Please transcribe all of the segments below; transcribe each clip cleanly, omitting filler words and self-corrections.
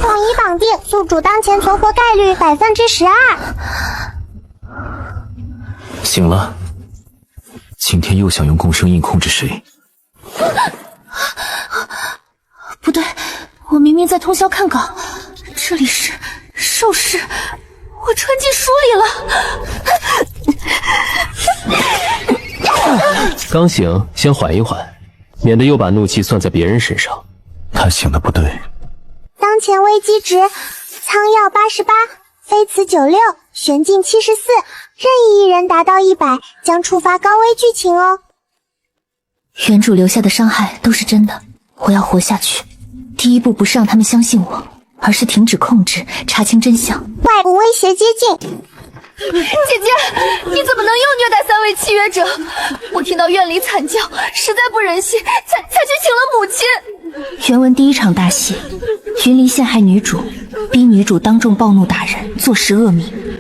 统一绑定，宿主当前存活概率12%。醒了，今天又想用共生印控制谁？不对，我明明在通宵看稿，这里是兽室，我穿进书里了。刚醒，先缓一缓，免得又把怒气算在别人身上。他醒的不对。当前危机值：苍药88，飞瓷96，玄镜74，任意一人达到100，将触发高危剧情哦。原主留下的伤害都是真的，我要活下去。第一步不是让他们相信我，而是停止控制，查清真相。外部威胁接近。姐姐，你怎么能又虐待3位契约者？我听到院里惨叫，实在不忍心，才去请了母亲。原文第一场大戏，云离陷害女主，逼女主当众暴怒打人，坐实恶名。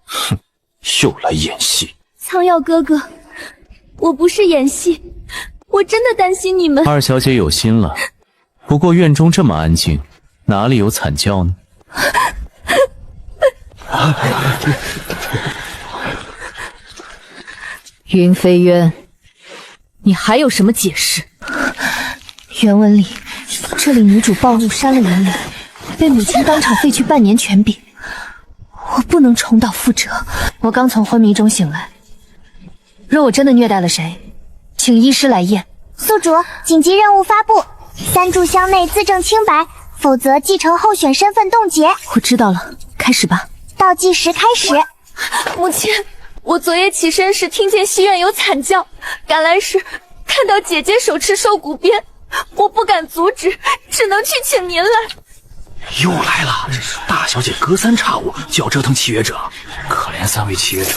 哼，又来演戏。苍药哥哥，我不是演戏，我真的担心你们。二小姐有心了，不过院中这么安静，哪里有惨叫呢？云飞渊，你还有什么解释？原文里，这里女主暴怒删了云离，被母亲当场废去半年权柄。我不能重蹈覆辙。我刚从昏迷中醒来，若我真的虐待了谁，请医师来验。宿主，紧急任务发布：3炷香内自证清白，否则继承候选身份冻结。我知道了，开始吧。倒计时开始。母亲，我昨夜起身时听见西院有惨叫，赶来时看到姐姐手持兽骨鞭，我不敢阻止，只能去请您来。又来了，大小姐隔三差五就要折腾契约者，可怜3位契约者。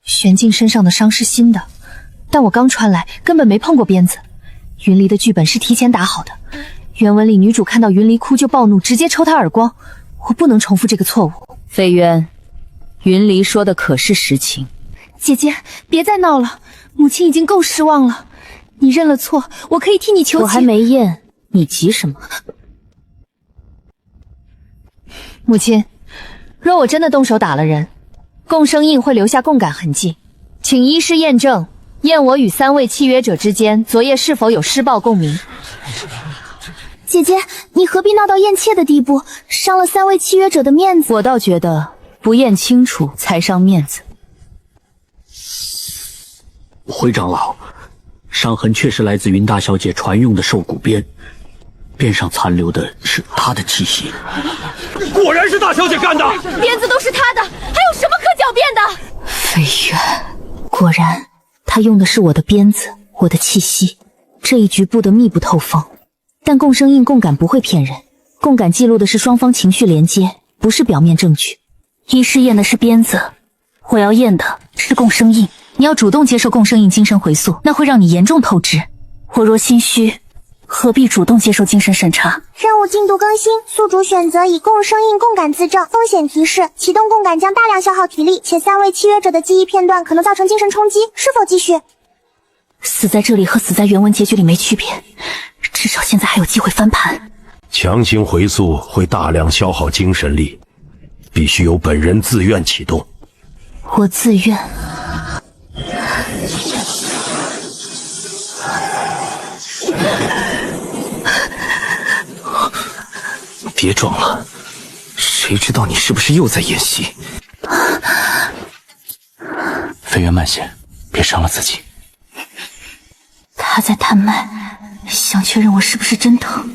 玄镜身上的伤是新的，但我刚穿来根本没碰过鞭子。云离的剧本是提前打好的，原文里女主看到云离哭就暴怒，直接抽她耳光，我不能重复这个错误。飞渊，云离说的可是实情。姐姐，别再闹了，母亲已经够失望了。你认了错，我可以替你求情。我还没验，你急什么？母亲，若我真的动手打了人，共生印会留下共感痕迹，请医师验证，验我与3位契约者之间昨夜是否有施暴共鸣。姐姐，你何必闹到验切的地步，伤了3位契约者的面子？我倒觉得不验清楚才伤面子。回长老，伤痕确实来自云大小姐传用的兽骨鞭，鞭上残留的是她的气息。果然是大小姐干的，鞭子都是她的，还有什么可狡辩的？飞渊，果然他用的是我的鞭子，我的气息，这一局布得密不透风。但共生印共感不会骗人，共感记录的是双方情绪连接，不是表面证据。医师验的是鞭子，我要验的是共生印。你要主动接受共生印精神回溯，那会让你严重透支。我若心虚，何必主动接受精神审查？任务进度更新，宿主选择以共生印共感自证，风险提示：启动共感将大量消耗体力，且3位契约者的记忆片段可能造成精神冲击，是否继续？死在这里和死在原文结局里没区别，至少现在还有机会翻盘。强行回溯会大量消耗精神力，必须由本人自愿启动。我自愿。别装了，谁知道你是不是又在演戏？飞渊慢些，别伤了自己。他在探脉，想确认我是不是真疼。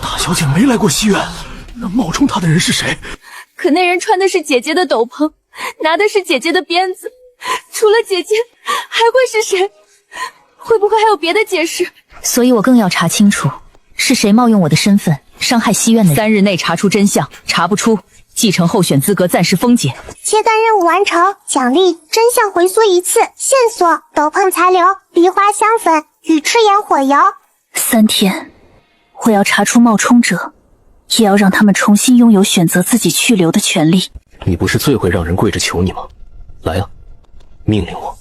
大小姐没来过西院，那冒充她的人是谁？可那人穿的是姐姐的斗篷，拿的是姐姐的鞭子，除了姐姐还会是谁？会不会还有别的解释？所以我更要查清楚是谁冒用我的身份伤害西院的人。3日内查出真相，查不出，继承候选资格暂时封解。切断任务完成，奖励真相回溯1次，线索斗篷残留、梨花香粉与赤焰火油。3天，我要查出冒充者，也要让他们重新拥有选择自己去留的权利。你不是最会让人跪着求你吗？来啊，命令我。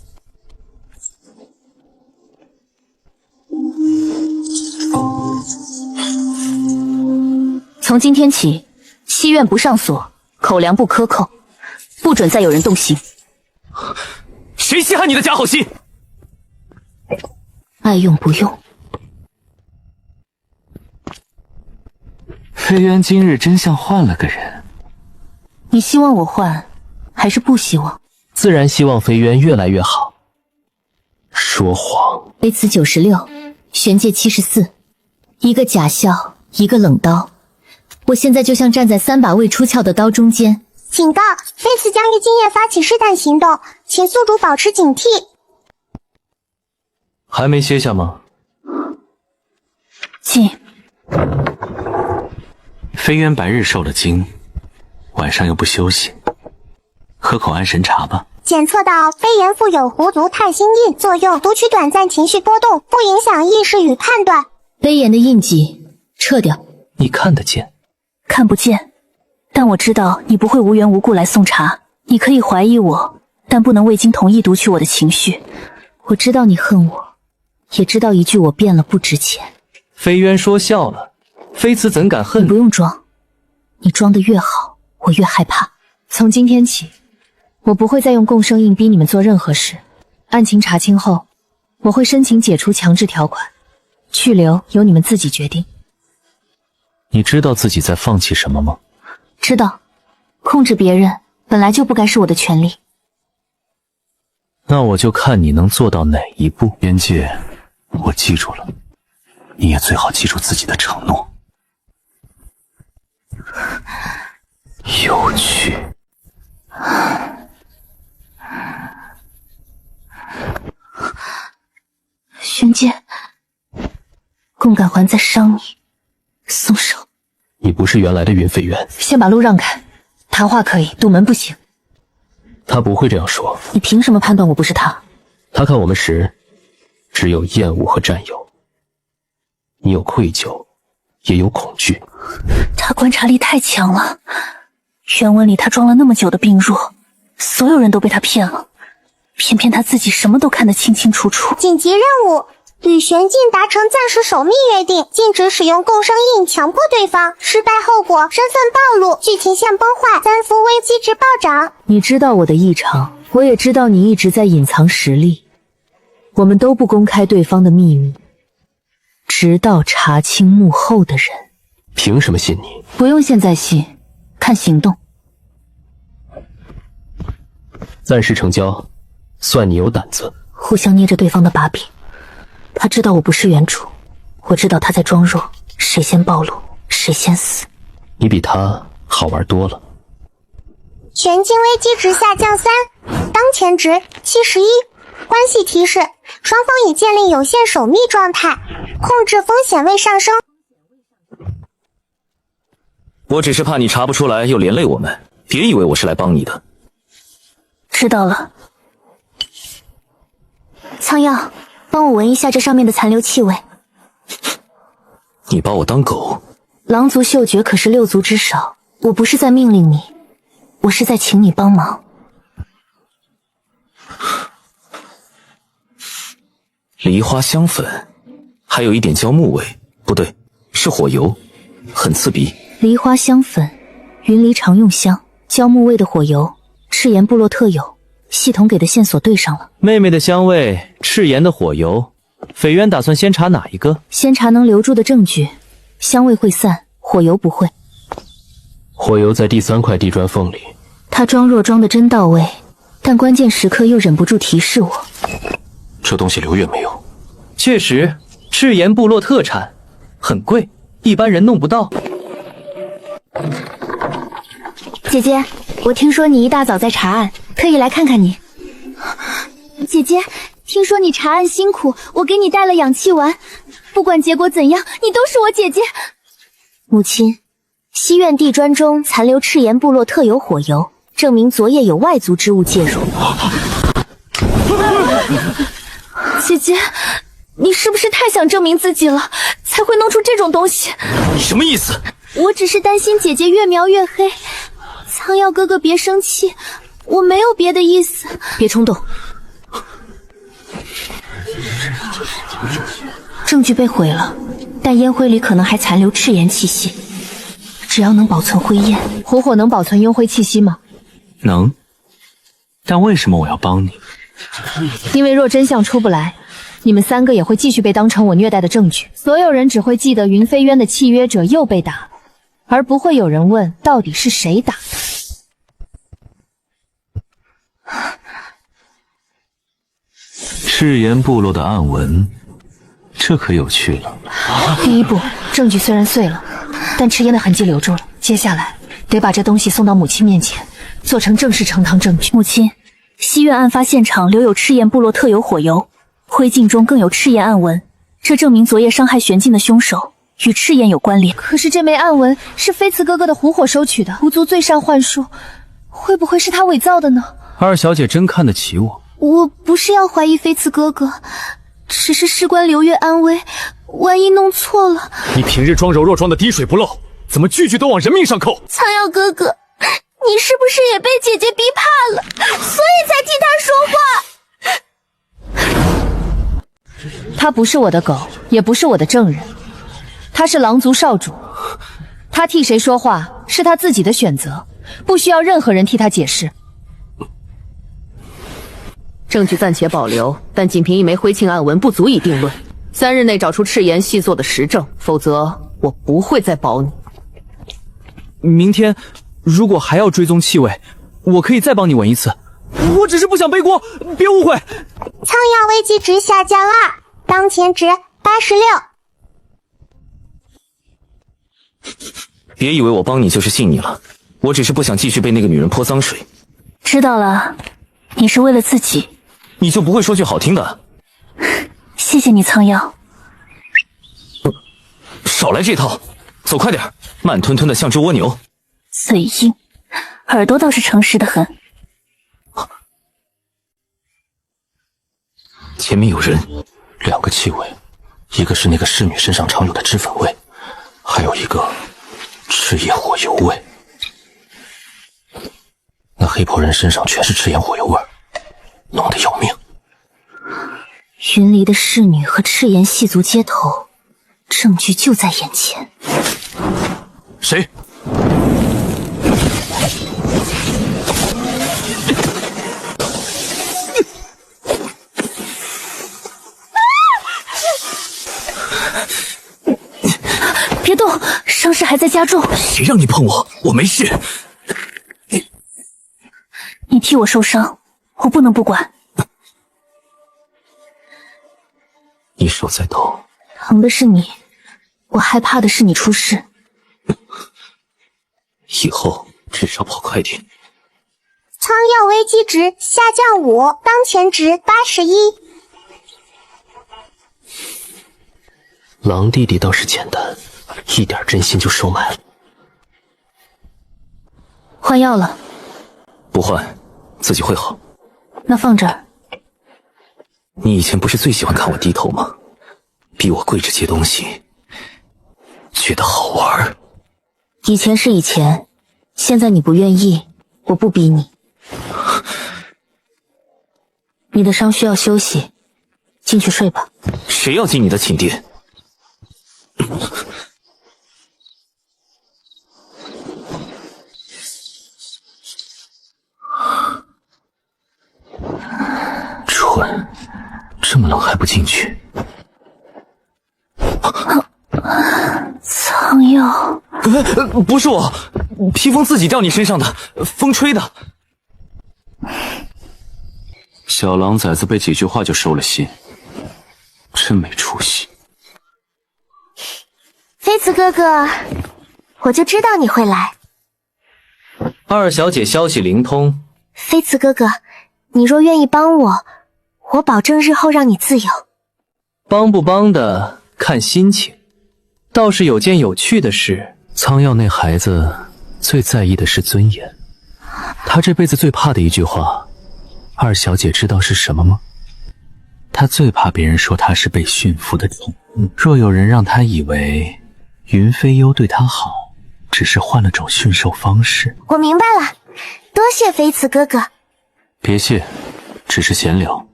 从今天起，西院不上锁，口粮不克扣，不准再有人动刑。谁稀罕你的假好心？爱用不用。飞渊今日真像换了个人。你希望我换，还是不希望？自然希望飞渊越来越好。说谎。微词96，玄界74，一个假笑，一个冷刀。我现在就像站在3把未出鞘的刀中间。警告，菲茨将于今夜发起试探行动，请宿主保持警惕。还没歇下吗？进。飞渊白日受了惊，晚上又不休息，喝口安神茶吧。检测到飞檐附有狐族太心印作用，读取短暂情绪波动，不影响意识与判断。飞檐的印记撤掉。你看得见？看不见，但我知道你不会无缘无故来送茶。你可以怀疑我，但不能未经同意读取我的情绪。我知道你恨我，也知道一句我变了不值钱。飞渊说笑了，菲茨怎敢恨？你不用装，你装得越好，我越害怕。从今天起，我不会再用共生印逼你们做任何事。案情查清后，我会申请解除强制条款，去留由你们自己决定。你知道自己在放弃什么吗？知道，控制别人本来就不该是我的权利。那我就看你能做到哪一步。边界，我记住了，你也最好记住自己的承诺。有趣。玄界，共感环在伤你，松手。你不是原来的云飞渊。先把路让开，谈话可以，堵门不行。他不会这样说。你凭什么判断我不是他？他看我们时，只有厌恶和占有。你有愧疚，也有恐惧。他观察力太强了，原文里他装了那么久的病弱，所有人都被他骗了，偏偏他自己什么都看得清清楚楚。紧急任务，与玄镜达成暂时守密约定，禁止使用共生印强迫对方，失败后果身份暴露，剧情线崩坏，3伏危机值暴涨。你知道我的异常，我也知道你一直在隐藏实力。我们都不公开对方的秘密，直到查清幕后的人。凭什么信你？不用现在信，看行动。暂时成交，算你有胆子。互相捏着对方的把柄。他知道我不是原主，我知道他在装弱，谁先暴露，谁先死。你比他好玩多了。玄境危机值下降3，当前值71。关系提示：双方已建立有限守密状态，控制风险未上升。我只是怕你查不出来又连累我们，别以为我是来帮你的。知道了。苍药，帮我闻一下这上面的残留气味。你把我当狗？狼族嗅觉可是6族之首，我不是在命令你，我是在请你帮忙。梨花香粉，还有一点焦木味，不对，是火油，很刺鼻。梨花香粉，云梨常用香，焦木味的火油，赤炎部落特有。系统给的线索对上了。妹妹的香味，赤炎的火油，斐渊打算先查哪一个？先查能留住的证据，香味会散，火油不会。火油在第3块地砖缝里。他装弱装得真到位，但关键时刻又忍不住提示我。这东西留月没有？确实，赤炎部落特产，很贵，一般人弄不到。姐姐，我听说你一大早在查案，特意来看看你。姐姐，听说你查案辛苦，我给你带了氧气丸，不管结果怎样，你都是我姐姐。母亲，西院地砖中残留赤炎部落特有火油，证明昨夜有外族之物介入。姐姐，你是不是太想证明自己了，才会弄出这种东西？你什么意思？我只是担心姐姐越描越黑。苍耀哥哥别生气，我没有别的意思。别冲动。证据被毁了，但烟灰里可能还残留赤炎气息。只要能保存灰焰，火火能保存幽灰气息吗？能。但为什么我要帮你？因为若真相出不来，你们3个也会继续被当成我虐待的证据。所有人只会记得云飞渊的契约者又被打了，而不会有人问到底是谁打的。赤炎部落的暗文，这可有趣了。第一步，证据虽然碎了，但赤炎的痕迹留住了。接下来得把这东西送到母亲面前，做成正式呈堂证据。母亲，西苑案发现场留有赤焰部落特有火油，灰烬中更有赤焰暗纹，这证明昨夜伤害玄烬的凶手与赤焰有关联。可是这枚暗纹是飞慈哥哥的狐火收取的，狐族最善幻术，会不会是他伪造的呢？二小姐真看得起我。我不是要怀疑飞慈哥哥，只是事关刘月安危，万一弄错了。你平日装柔弱装的滴水不漏，怎么句句都往人命上扣？苍耀哥哥，你是不是也被姐姐逼怕了，所以才替她说话？他不是我的狗，也不是我的证人，他是狼族少主，他替谁说话是他自己的选择，不需要任何人替他解释。证据暂且保留，但仅凭一枚灰烬暗纹不足以定论。3日内找出赤炎细作的实证，否则我不会再保你。明天如果还要追踪气味，我可以再帮你闻一次。我只是不想背锅，别误会。苍耀危机值下降2，当前值86。别以为我帮你就是信你了，我只是不想继续被那个女人泼脏水。知道了，你是为了自己。你就不会说句好听的？谢谢你，苍耀。少来这套，走快点，慢吞吞的像只蜗牛。嘴硬，耳朵倒是诚实的很。前面有人，2个气味，一个是那个侍女身上常有的脂粉味，还有一个赤焰火油味。那黑袍人身上全是赤焰火油味，浓得要命。云离的侍女和赤炎系族接头，证据就在眼前。谁？别动，伤势还在加重。谁让你碰我？我没事。你替我受伤，我不能不管。你手在抖，疼的是你，我害怕的是你出事。以后至少跑快点。苍耀危机值下降5，当前值81。狼弟弟倒是简单，一点真心就收买了。换药了？不换，自己会好。那放这儿。你以前不是最喜欢看我低头吗？逼我跪着接东西，觉得好玩。以前是以前，现在你不愿意，我不逼你。你的伤需要休息，进去睡吧。谁要进你的寝殿？蠢，这么冷还不进去？苍耀，不是我，披风自己掉你身上的，风吹的。小狼崽子被几句话就收了心，真没出息。飞慈哥哥，我就知道你会来。二小姐消息灵通。飞慈哥哥，你若愿意帮我，我保证日后让你自由。帮不帮的看心情。倒是有件有趣的事，苍耀那孩子最在意的是尊严，他这辈子最怕的一句话，二小姐知道是什么吗？他最怕别人说他是被驯服的宠物。若有人让他以为云飞幽对他好，只是换了种驯兽方式。我明白了，多谢飞慈哥哥。别谢，只是闲聊。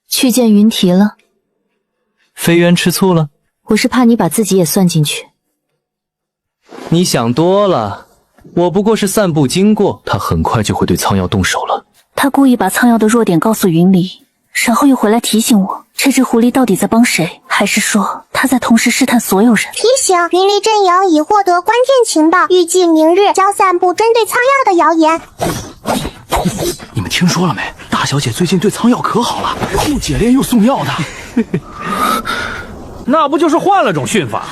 去见云提了。飞渊吃醋了？我是怕你把自己也算进去。你想多了，我不过是散步经过。他很快就会对苍瑶动手了。他故意把苍瑶的弱点告诉云离，然后又回来提醒我，这只狐狸到底在帮谁？还是说他在同时试探所有人？提醒：云离阵营已获得关键情报，预计明日将散布针对苍药的谣言。你们听说了没？大小姐最近对苍药可好了，又解炼又送药的。那不就是换了种训法？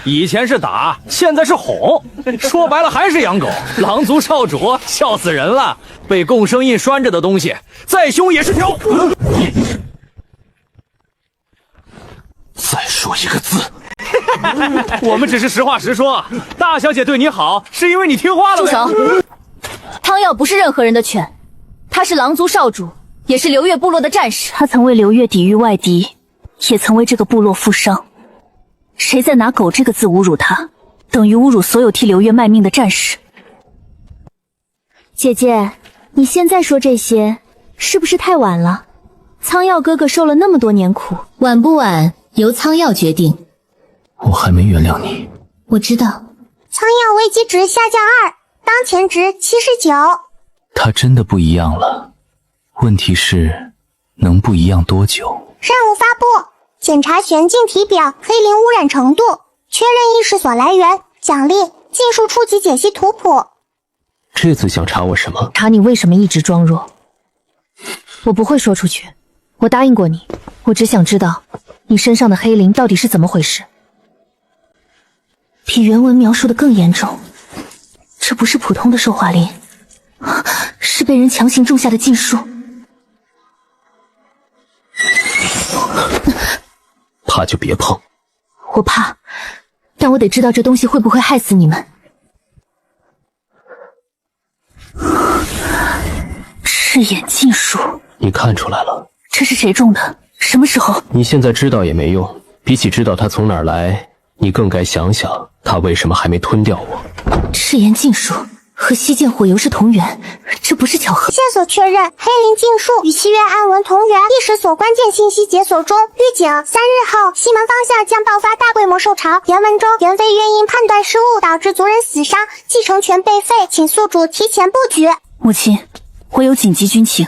以前是打，现在是哄，说白了还是养狗。狼族少主笑死人了，被共生印拴着的东西，再凶也是条。再说一个字。我们只是实话实说，大小姐对你好，是因为你听话了。住手！汤药不是任何人的犬，他是狼族少主，也是流月部落的战士。他曾为流月抵御外敌，也曾为这个部落负伤。谁再拿狗这个字侮辱他，等于侮辱所有替流月卖命的战士。姐姐，你现在说这些，是不是太晚了？苍药哥哥受了那么多年苦，晚不晚由苍药决定。我还没原谅你。我知道。苍药危机值下降2，当前值79。他真的不一样了，问题是能不一样多久？任务发布：检查玄镜体表黑灵污染程度，确认意识所来源，奖励技术初级解析图谱。这次想查我什么？查你为什么一直装弱。我不会说出去，我答应过你，我只想知道你身上的黑灵到底是怎么回事。比原文描述的更严重，这不是普通的兽化灵，是被人强行种下的禁术。怕就别碰。我怕，但我得知道这东西会不会害死你们。赤眼禁术，你看出来了？这是谁种的？什么时候？你现在知道也没用，比起知道它从哪儿来，你更该想想它为什么还没吞掉我。赤炎禁术和西涧火油是同源，这不是巧合。线索确认，黑灵禁术与契约暗文同源，历史所关键信息解锁中。预警：3日后，西门方向将爆发大规模兽潮。原文中，元妃渊因判断失误导致族人死伤，继承权被废，请宿主提前布局。母亲，我有紧急军情，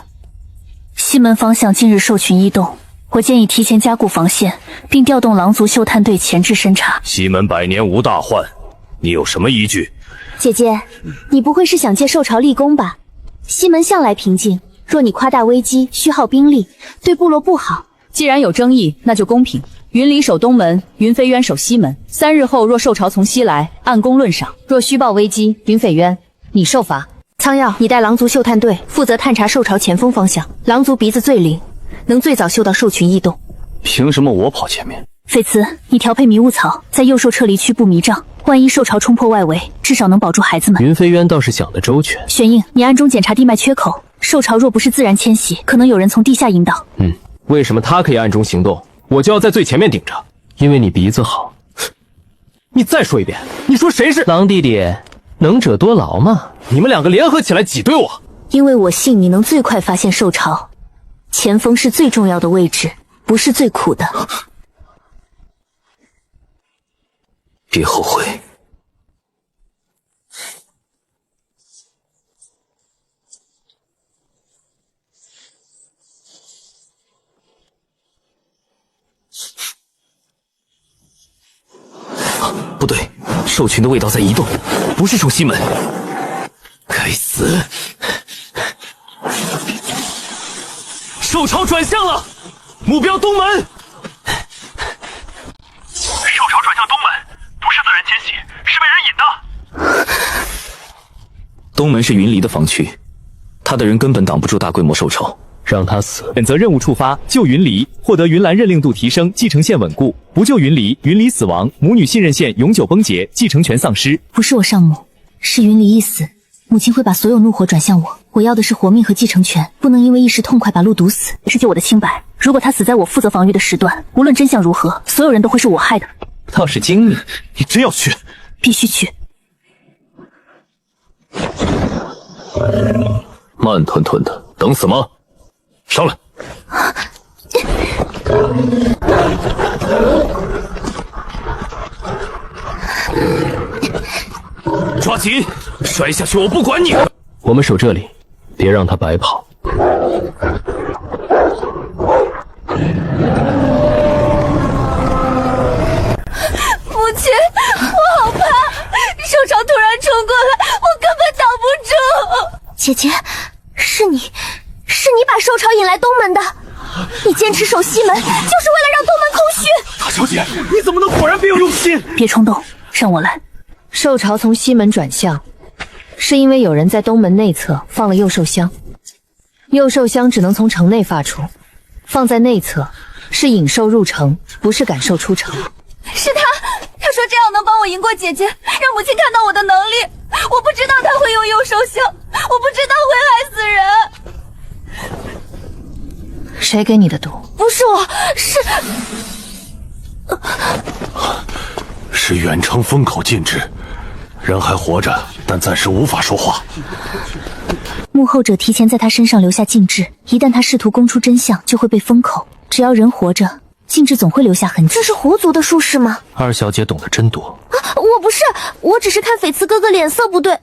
西门方向近日兽群异动，我建议提前加固防线，并调动狼族嗅探队前置侦查。西门百年无大患，你有什么依据？姐姐，你不会是想借兽潮立功吧？西门向来平静，若你夸大危机，虚耗兵力，对部落不好。既然有争议，那就公平。云离守东门，云飞渊守西门。3日后若兽潮从西来，按功论赏；若虚报危机，云飞渊你受罚。苍药，你带狼族嗅探队负责探查兽潮前锋方向。狼族鼻子最灵，能最早嗅到兽群异动。凭什么我跑前面？痱茨，你调配迷雾草，在幼兽撤离区布迷障，万一兽潮冲破外围，至少能保住孩子们。云飞渊倒是想得周全。玄印，你暗中检查地脉缺口，兽潮若不是自然迁徙，可能有人从地下引导。为什么他可以暗中行动，我就要在最前面顶着？因为你鼻子好。你再说一遍，你说谁是狼弟弟？能者多劳嘛，你们2个联合起来挤兑我。因为我信你能最快发现兽潮，前锋是最重要的位置，不是最苦的。别后悔。不对，兽群的味道在移动，不是从西门。该死！兽潮转向了，目标东门。兽潮转向东门，不是自然迁徙，是被人引的。东门是云离的防区，他的人根本挡不住大规模兽潮。让他死。选择任务触发，救云离，获得云岚认令度提升，继承线稳固；不救云离，云离死亡，母女信任线永久崩解，继承权丧失。不是我上母，是云离一死，母亲会把所有怒火转向我。我要的是活命和继承权，不能因为一时痛快把路堵死，是救我的清白。如果他死在我负责防御的时段，无论真相如何，所有人都会是我害的。倒是精明。你真要去？必须去。慢吞吞的，等死吗？上来！抓紧，摔下去我不管你。我们守这里，别让他白跑。母亲，我好怕，兽潮突然冲过来，我根本挡不住。姐姐，是你把兽潮引来东门的。你坚持守西门，就是为了让东门空虚。大小姐，你怎么能果然别有用心？别冲动，让我来。兽潮从西门转向，是因为有人在东门内侧放了幼兽香。幼兽香只能从城内发出，放在内侧是引兽入城，不是赶兽出城。是他说这样能帮我赢过姐姐，让母亲看到我的能力。我不知道他会用幼兽香，我不知道会害死人。谁给你的毒？不是我，是远程封口禁制，人还活着，但暂时无法说话。幕后者提前在他身上留下禁制，一旦他试图供出真相，就会被封口。只要人活着，禁制总会留下痕迹。这是狐族的术士吗？二小姐懂得真多。我不是，我只是看翡翠哥哥脸色不对。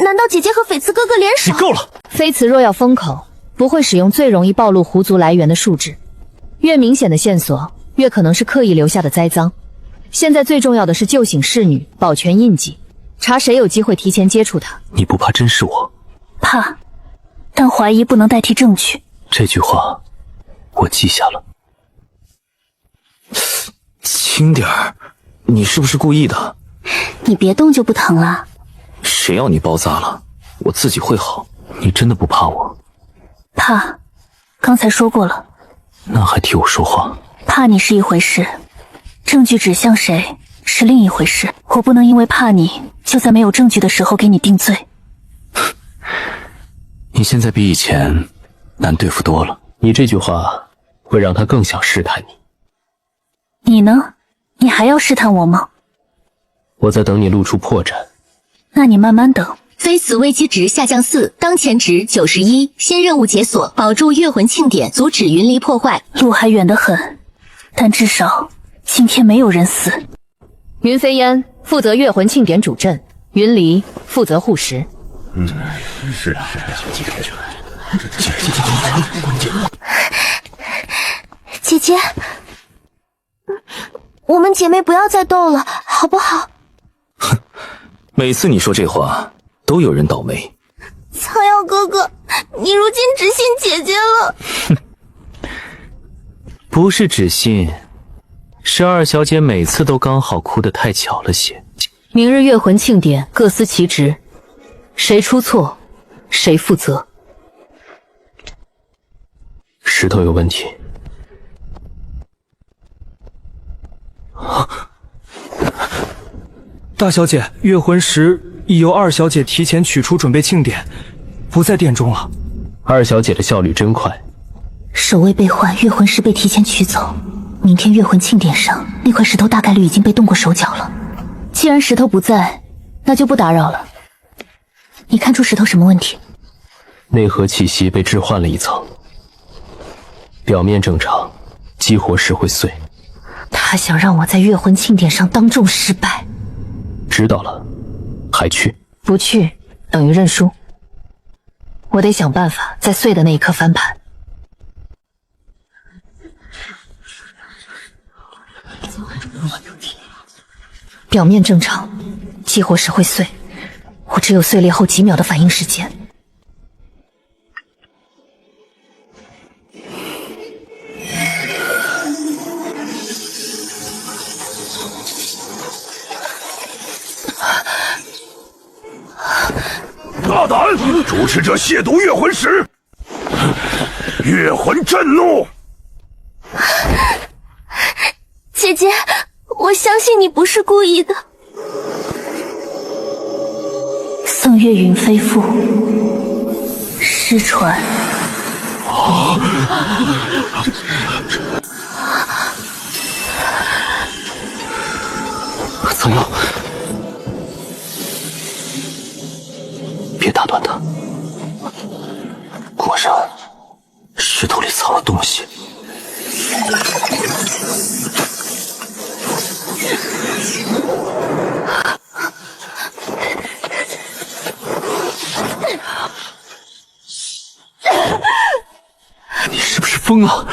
难道姐姐和翡翠哥哥联手？你够了！妃子若要封口，不会使用最容易暴露狐族来源的树脂，越明显的线索，越可能是刻意留下的栽赃。现在最重要的是救醒侍女，保全印记，查谁有机会提前接触他。你不怕真是我？怕，但怀疑不能代替证据。这句话我记下了。轻点儿，你是不是故意的？你别动就不疼了。谁要你包扎了？我自己会好。你真的不怕我？怕，刚才说过了。那还替我说话？怕你是一回事，证据指向谁是另一回事。我不能因为怕你，就在没有证据的时候给你定罪。你现在比以前难对付多了。你这句话会让他更想试探你。你呢？你还要试探我吗？我在等你露出破绽。那你慢慢等。非此危机值下降4，当前值91，新任务解锁，保住月魂庆典，阻止云离破坏。路还远得很，但至少今天没有人死。云飞烟负责月魂庆典主阵，云离负责护食。是啊，姐姐，我们姐妹不要再斗了，好不好？哼，每次你说这话，都有人倒霉。苍瑶哥哥，你如今只信姐姐了。哼，不是只信，是二小姐每次都刚好哭得太巧了些。明日月魂庆典各司其职，谁出错，谁负责。石头有问题。大小姐，月魂石已由二小姐提前取出，准备庆典，不在殿中了。二小姐的效率真快。守卫被换，月魂石被提前取走。明天月魂庆典上，那块石头大概率已经被动过手脚了。既然石头不在，那就不打扰了。你看出石头什么问题？内核气息被置换了一层，表面正常，激活时会碎。他想让我在月魂庆典上当众失败。知道了，还去？不去等于认输。我得想办法在碎的那一刻翻盘。表面正常，激活时会碎，我只有碎裂后几秒的反应时间。大胆！主持者亵渎月魂石，月魂震怒。姐姐，我相信你不是故意的。宋月云飞父，失传。苍妖，别打断他。果然，石头里藏了东西。你是不是疯了？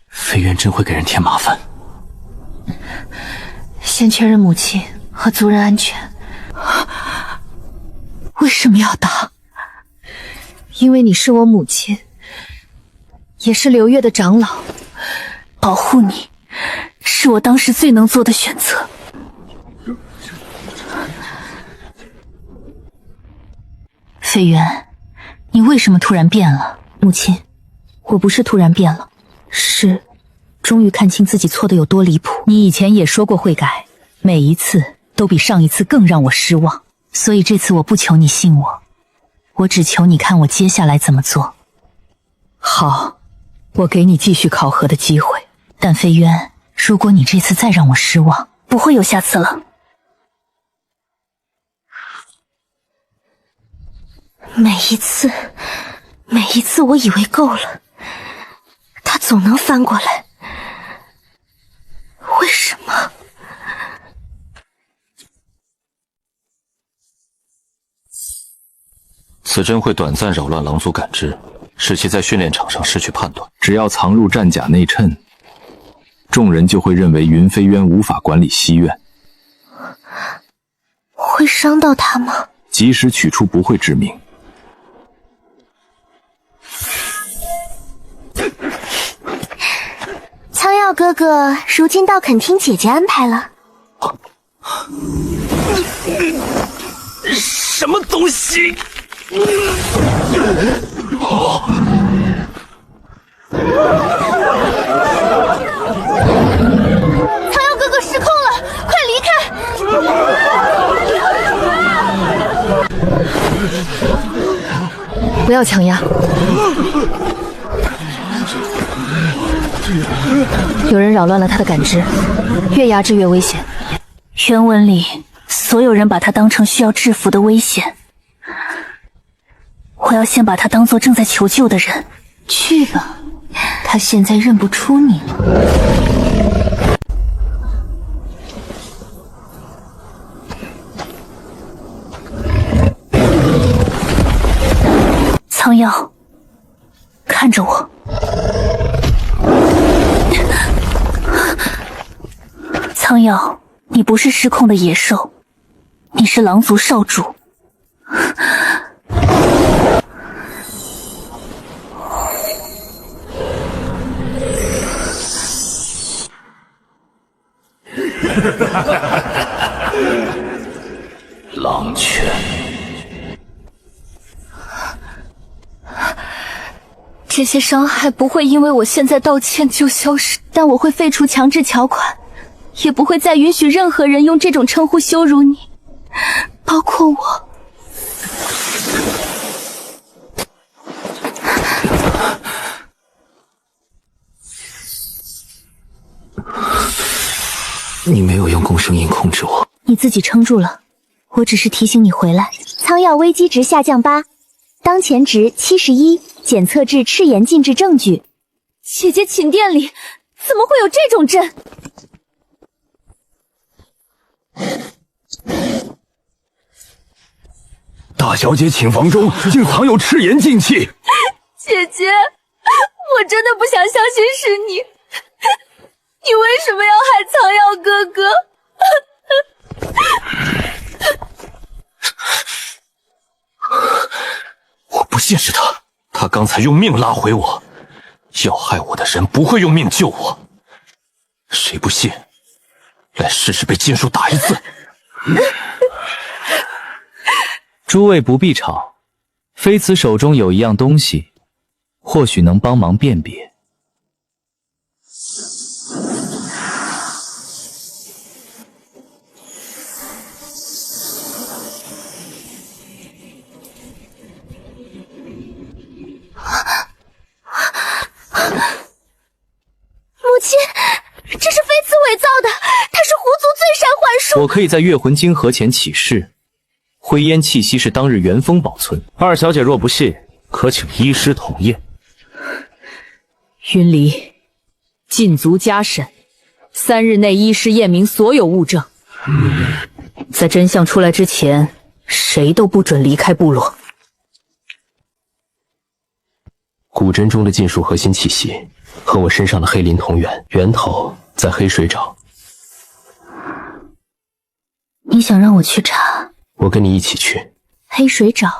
飞渊真会给人添麻烦。先确认母亲和族人安全。为什么要打？因为你是我母亲，也是流月的长老，保护你是我当时最能做的选择。飞渊，你为什么突然变了？母亲，我不是突然变了，是终于看清自己错的有多离谱。你以前也说过会改，每一次都比上一次更让我失望，所以这次我不求你信我，我只求你看我接下来怎么做。好，我给你继续考核的机会，但飞渊，如果你这次再让我失望，不会有下次了。每一次我以为够了，他总能翻过来，为什么？此针会短暂扰乱狼族感知，使其在训练场上失去判断。只要藏入战甲内衬，众人就会认为云飞渊无法管理西院。会伤到他吗？即使取出不会致命。苍耀哥哥如今倒肯听姐姐安排了。什么东西？苍耀哥哥失控了，快离开！不要强压。有人扰乱了他的感知，越压制越危险。原文里所有人把他当成需要制服的危险，我要先把他当作正在求救的人。去吧，他现在认不出你了。苍妖，看着我。苍妖，你不是失控的野兽，你是狼族少主。狼犬。这些伤害不会因为我现在道歉就消失，但我会废除强制条款，也不会再允许任何人用这种称呼羞辱你，包括我。你没有用共生印控制我，你自己撑住了，我只是提醒你回来。苍耀危机值下降8，当前值71，检测至赤炎禁制证据。姐姐寝殿里怎么会有这种阵？大小姐寝房中竟藏有赤炎禁器。姐姐，我真的不想相信是你，你为什么要害苍耀哥哥？我不信是他，他刚才用命拉回我，要害我的人不会用命救我。谁不信，来试试被金属打一次。诸位不必吵，妃子手中有一样东西，或许能帮忙辨别。母亲，这是妃子伪造的，她是狐族最善幻术。我可以在月魂晶核前起誓，灰烟气息是当日原封保存。二小姐若不信，可请医师统验。云离，禁足加审，3日内医师验明所有物证。在真相出来之前，谁都不准离开部落。古针中的禁术核心气息和我身上的黑鳞同源，源头在黑水沼。你想让我去查？我跟你一起去。黑水沼，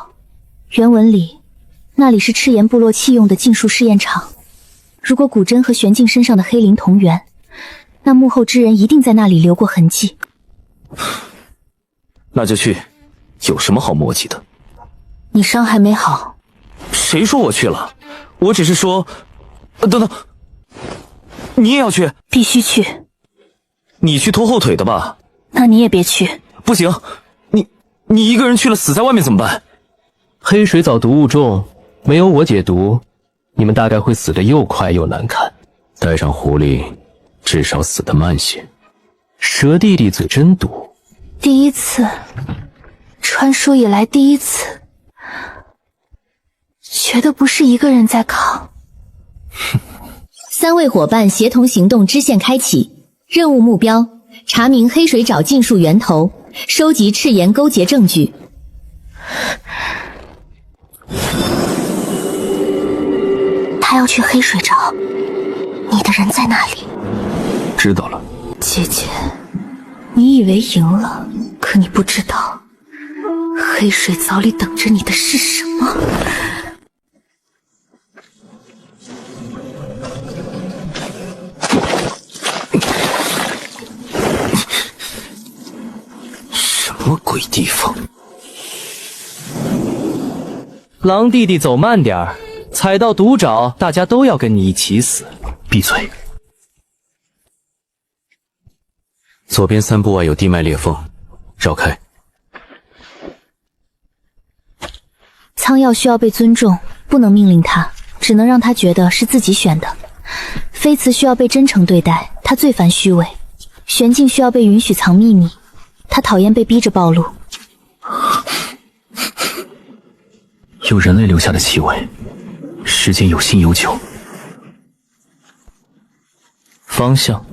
原文里那里是赤炎部落弃用的禁术试验场。如果古针和玄镜身上的黑鳞同源，那幕后之人一定在那里留过痕迹。那就去，有什么好磨叽的？你伤还没好。谁说我去了？我只是说……等等，你也要去？必须去。你去拖后腿的吧？那你也别去。不行，你一个人去了，死在外面怎么办？黑水藻毒物重，没有我解毒，你们大概会死得又快又难看。带上狐狸，至少死得慢些。蛇弟弟嘴真毒。第一次，传说以来第一次，觉得不是一个人在扛。3位伙伴协同行动支线开启，任务目标：查明黑水沼禁术源头，收集赤炎勾结证据。他要去黑水沼，你的人在哪里？知道了。姐姐，你以为赢了，可你不知道，黑水藻里等着你的是什么。什么鬼地方？狼弟弟走慢点儿，踩到毒爪，大家都要跟你一起死。闭嘴！左边3步外有地脉裂缝，绕开。苍药需要被尊重，不能命令他，只能让他觉得是自己选的。飞慈需要被真诚对待，他最烦虚伪。玄镜需要被允许藏秘密，他讨厌被逼着暴露。有人类留下的气味，世间有新有旧。方向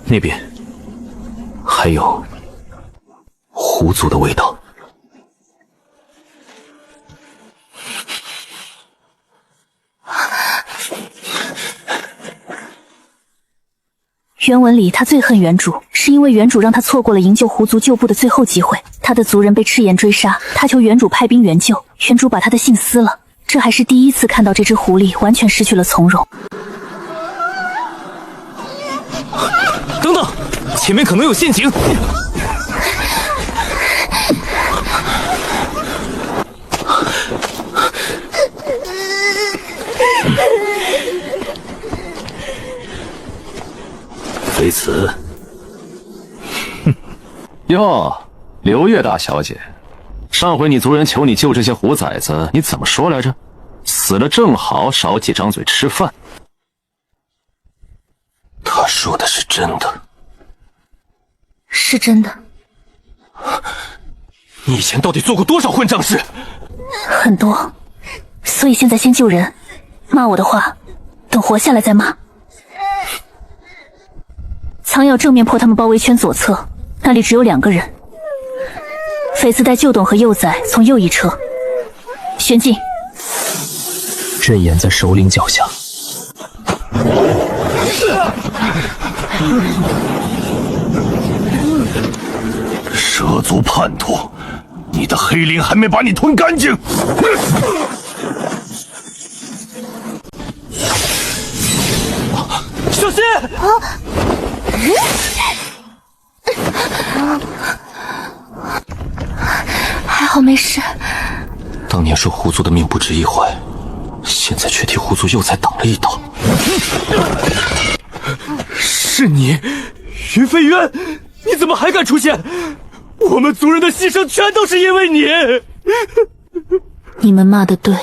那边还有狐族的味道。原文里他最恨原主，是因为原主让他错过了营救狐族旧部的最后机会。他的族人被赤炎追杀，他求原主派兵援救，原主把他的信撕了。这还是第一次看到这只狐狸完全失去了从容。等等，前面可能有陷阱。飞慈，哟，刘月大小姐，上回你族人求你救这些虎崽子，你怎么说来着？死了正好，少几张嘴吃饭。他说的是真的，是真的。你以前到底做过多少混账事？很多，所以现在先救人，骂我的话，等活下来再骂。苍药正面破他们包围圈左侧，那里只有2个人。翡翠带旧董和幼崽从右一侧。玄镜，阵眼在首领脚下。蛇族叛徒，你的黑鳞还没把你吞干净！小心！还好没事。当年说狐族的命不值一怀，现在却替狐族幼崽挡了一刀。是你，云飞渊，你怎么还敢出现？我们族人的牺牲全都是因为你。你们骂得对，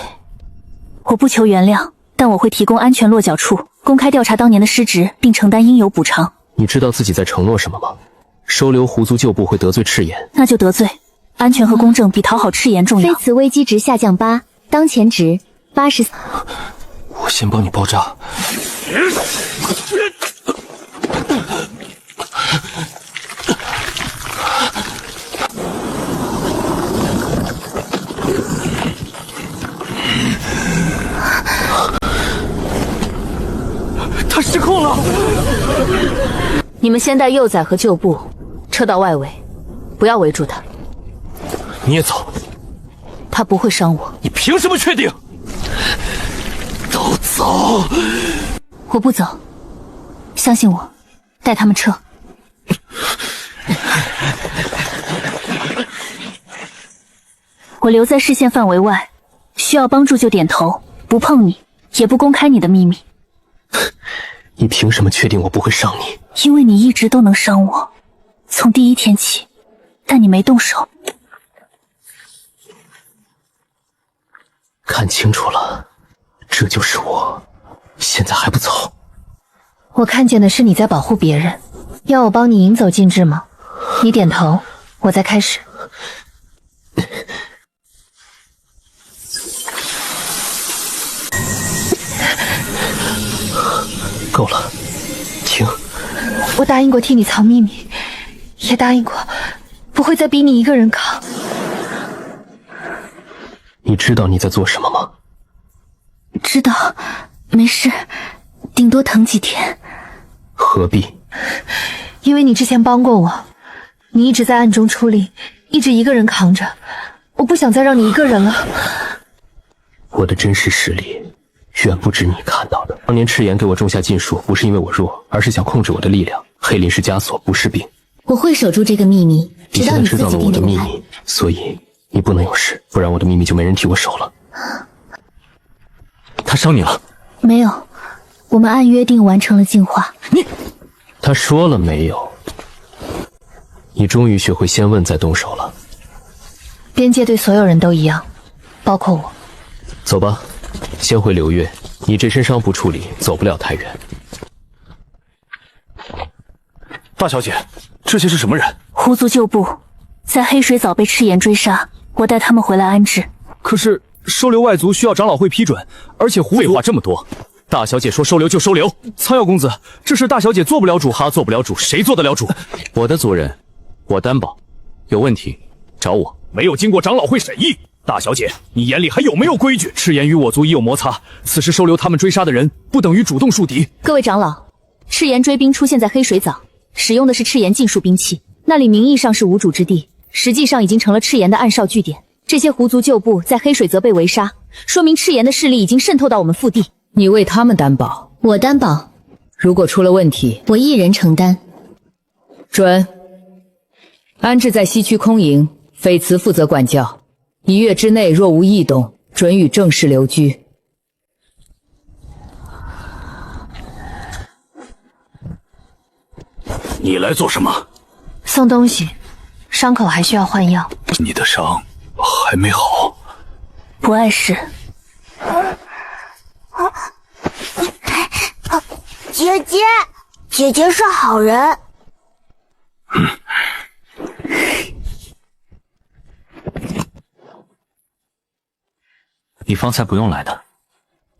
我不求原谅，但我会提供安全落脚处，公开调查当年的失职，并承担应有补偿。你知道自己在承诺什么吗？收留狐族旧部会得罪赤炎，那就得罪。安全和公正比讨好赤炎重要。非此危机值下降8，当前值84。我先帮你包扎。他失控了！你们先带幼崽和旧部撤到外围，不要围住他。你也走。他不会伤我。你凭什么确定？都走！我不走，相信我，带他们撤。我留在视线范围外，需要帮助就点头，不碰你，也不公开你的秘密。你凭什么确定我不会伤你？因为你一直都能伤我，从第一天起，但你没动手。看清楚了，这就是我，现在还不走？我看见的是你在保护别人，要我帮你引走禁制吗？你点头，我再开始。够了，停！我答应过替你藏秘密，也答应过不会再逼你一个人扛。你知道你在做什么吗？知道，没事，顶多疼几天。何必？因为你之前帮过我，你一直在暗中出力，一直一个人扛着，我不想再让你一个人了。我的真实实力远不止你看到的。当年赤炎给我种下禁术，不是因为我弱，而是想控制我的力量。黑鳞是枷锁，不是病。我会守住这个秘密，直到你现在知道了我的秘自己密，所以你不能有事，不然我的秘密就没人替我守了。他伤你了？没有，我们按约定完成了进化。他说了没有？你终于学会先问再动手了。边界对所有人都一样，包括我。走吧，先回流月。你这身伤不处理，走不了太远。大小姐，这些是什么人？狐族旧部在黑水早被赤炎追杀，我带他们回来安置。可是收留外族需要长老会批准，而且狐族……废话这么多，大小姐说收留就收留。苍耀公子，这事大小姐做不了主，她做不了主，谁做得了主？我的族人，我担保。有问题找我。没有经过长老会审议。大小姐，你眼里还有没有规矩？赤炎与我族已有摩擦，此时收留他们追杀的人，不等于主动树敌。各位长老，赤炎追兵出现在黑水藻，使用的是赤炎禁术兵器，那里名义上是无主之地，实际上已经成了赤炎的暗哨据点。这些狐族旧部在黑水泽被围杀，说明赤炎的势力已经渗透到我们腹地。你为他们担保？我担保。如果出了问题，我一人承担。准。安置在西区空营，翡慈负责管教。1月之内若无异动，准予正式留居。你来做什么？送东西，伤口还需要换药。你的伤还没好。不碍事。姐姐，姐姐是好人。你方才不用来的，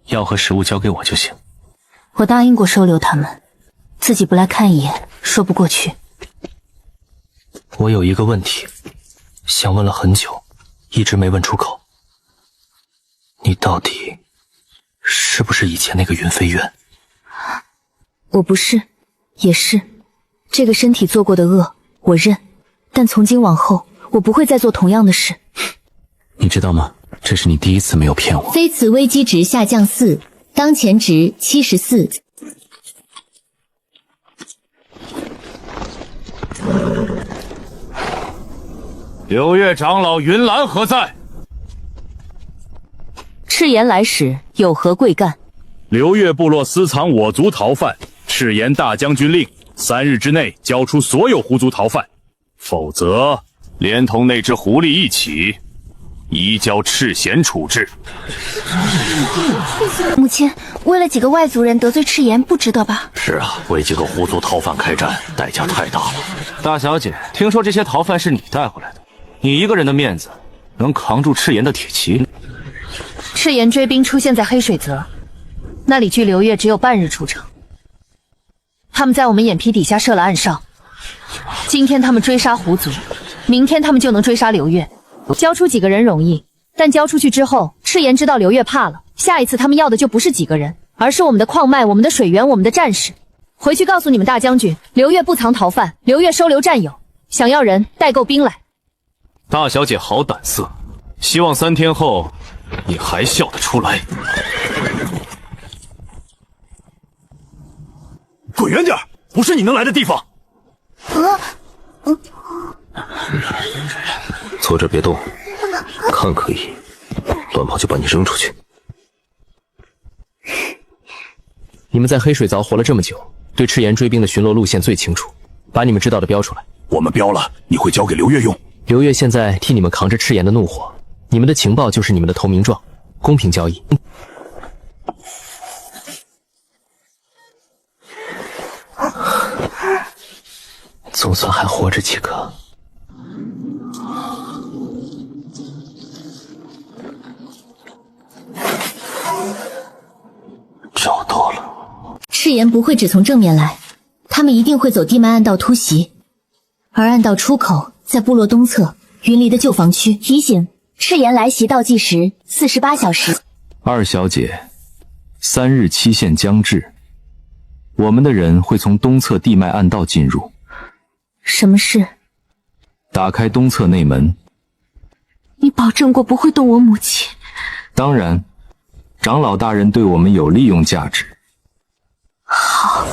药和食物交给我就行。我答应过收留他们，自己不来看一眼，说不过去。我有一个问题，想问了很久，一直没问出口。你到底是不是以前那个云飞苑？我不是，也是。这个身体做过的恶，我认。但从今往后，我不会再做同样的事。你知道吗？这是你第一次没有骗我。非此危机值下降4，当前值74。流月长老云岚何在？赤炎来使，有何贵干？流月部落私藏我族逃犯，赤炎大将军令3日之内交出所有狐族逃犯，否则连同那只狐狸一起移交赤贤处置。母亲，为了几个外族人得罪赤炎，不值得吧？是啊，为几个狐族逃犯开战，代价太大了。大小姐，听说这些逃犯是你带回来的，你一个人的面子能扛住赤炎的铁骑？赤炎追兵出现在黑水泽，那里距流月只有半日出城。他们在我们眼皮底下设了暗哨，今天他们追杀狐族，明天他们就能追杀流月。交出几个人容易，但交出去之后，赤炎知道流月怕了，下一次他们要的就不是几个人，而是我们的矿脉、我们的水源、我们的战士。回去告诉你们大将军，流月不藏逃犯，流月收留战友，想要人带够兵来。大小姐好胆色，希望3天后你还笑得出来。滚远点，不是你能来的地方。坐这别动，看可以，乱跑就把你扔出去。你们在黑水凿活了这么久，对赤炎追兵的巡逻路线最清楚，把你们知道的标出来。我们标了，你会交给刘月用。刘月现在替你们扛着赤炎的怒火，你们的情报就是你们的投名状，公平交易。总算还活着几个。找到了。赤炎不会只从正面来，他们一定会走地脉暗道突袭，而暗道出口在部落东侧云离的旧房区。提醒：赤炎来袭倒计时48小时。二小姐，3日期限将至，我们的人会从东侧地脉暗道进入。什么事？打开东侧内门。你保证过不会动我母亲？当然，长老大人对我们有利用价值。好。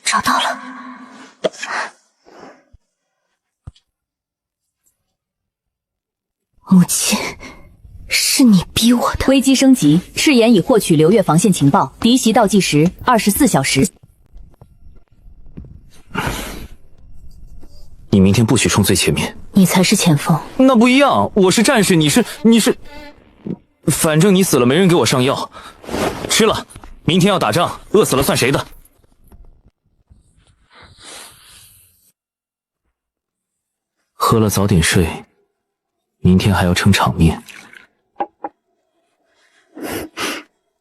找到了。母亲，是你逼我的。危机升级，赤炎已获取流月防线情报，敌袭倒计时24小时。你明天不许冲最前面。你才是前锋。那不一样，我是战士，你是……反正你死了，没人给我上药。吃了，明天要打仗，饿死了算谁的？喝了早点睡，明天还要撑场面。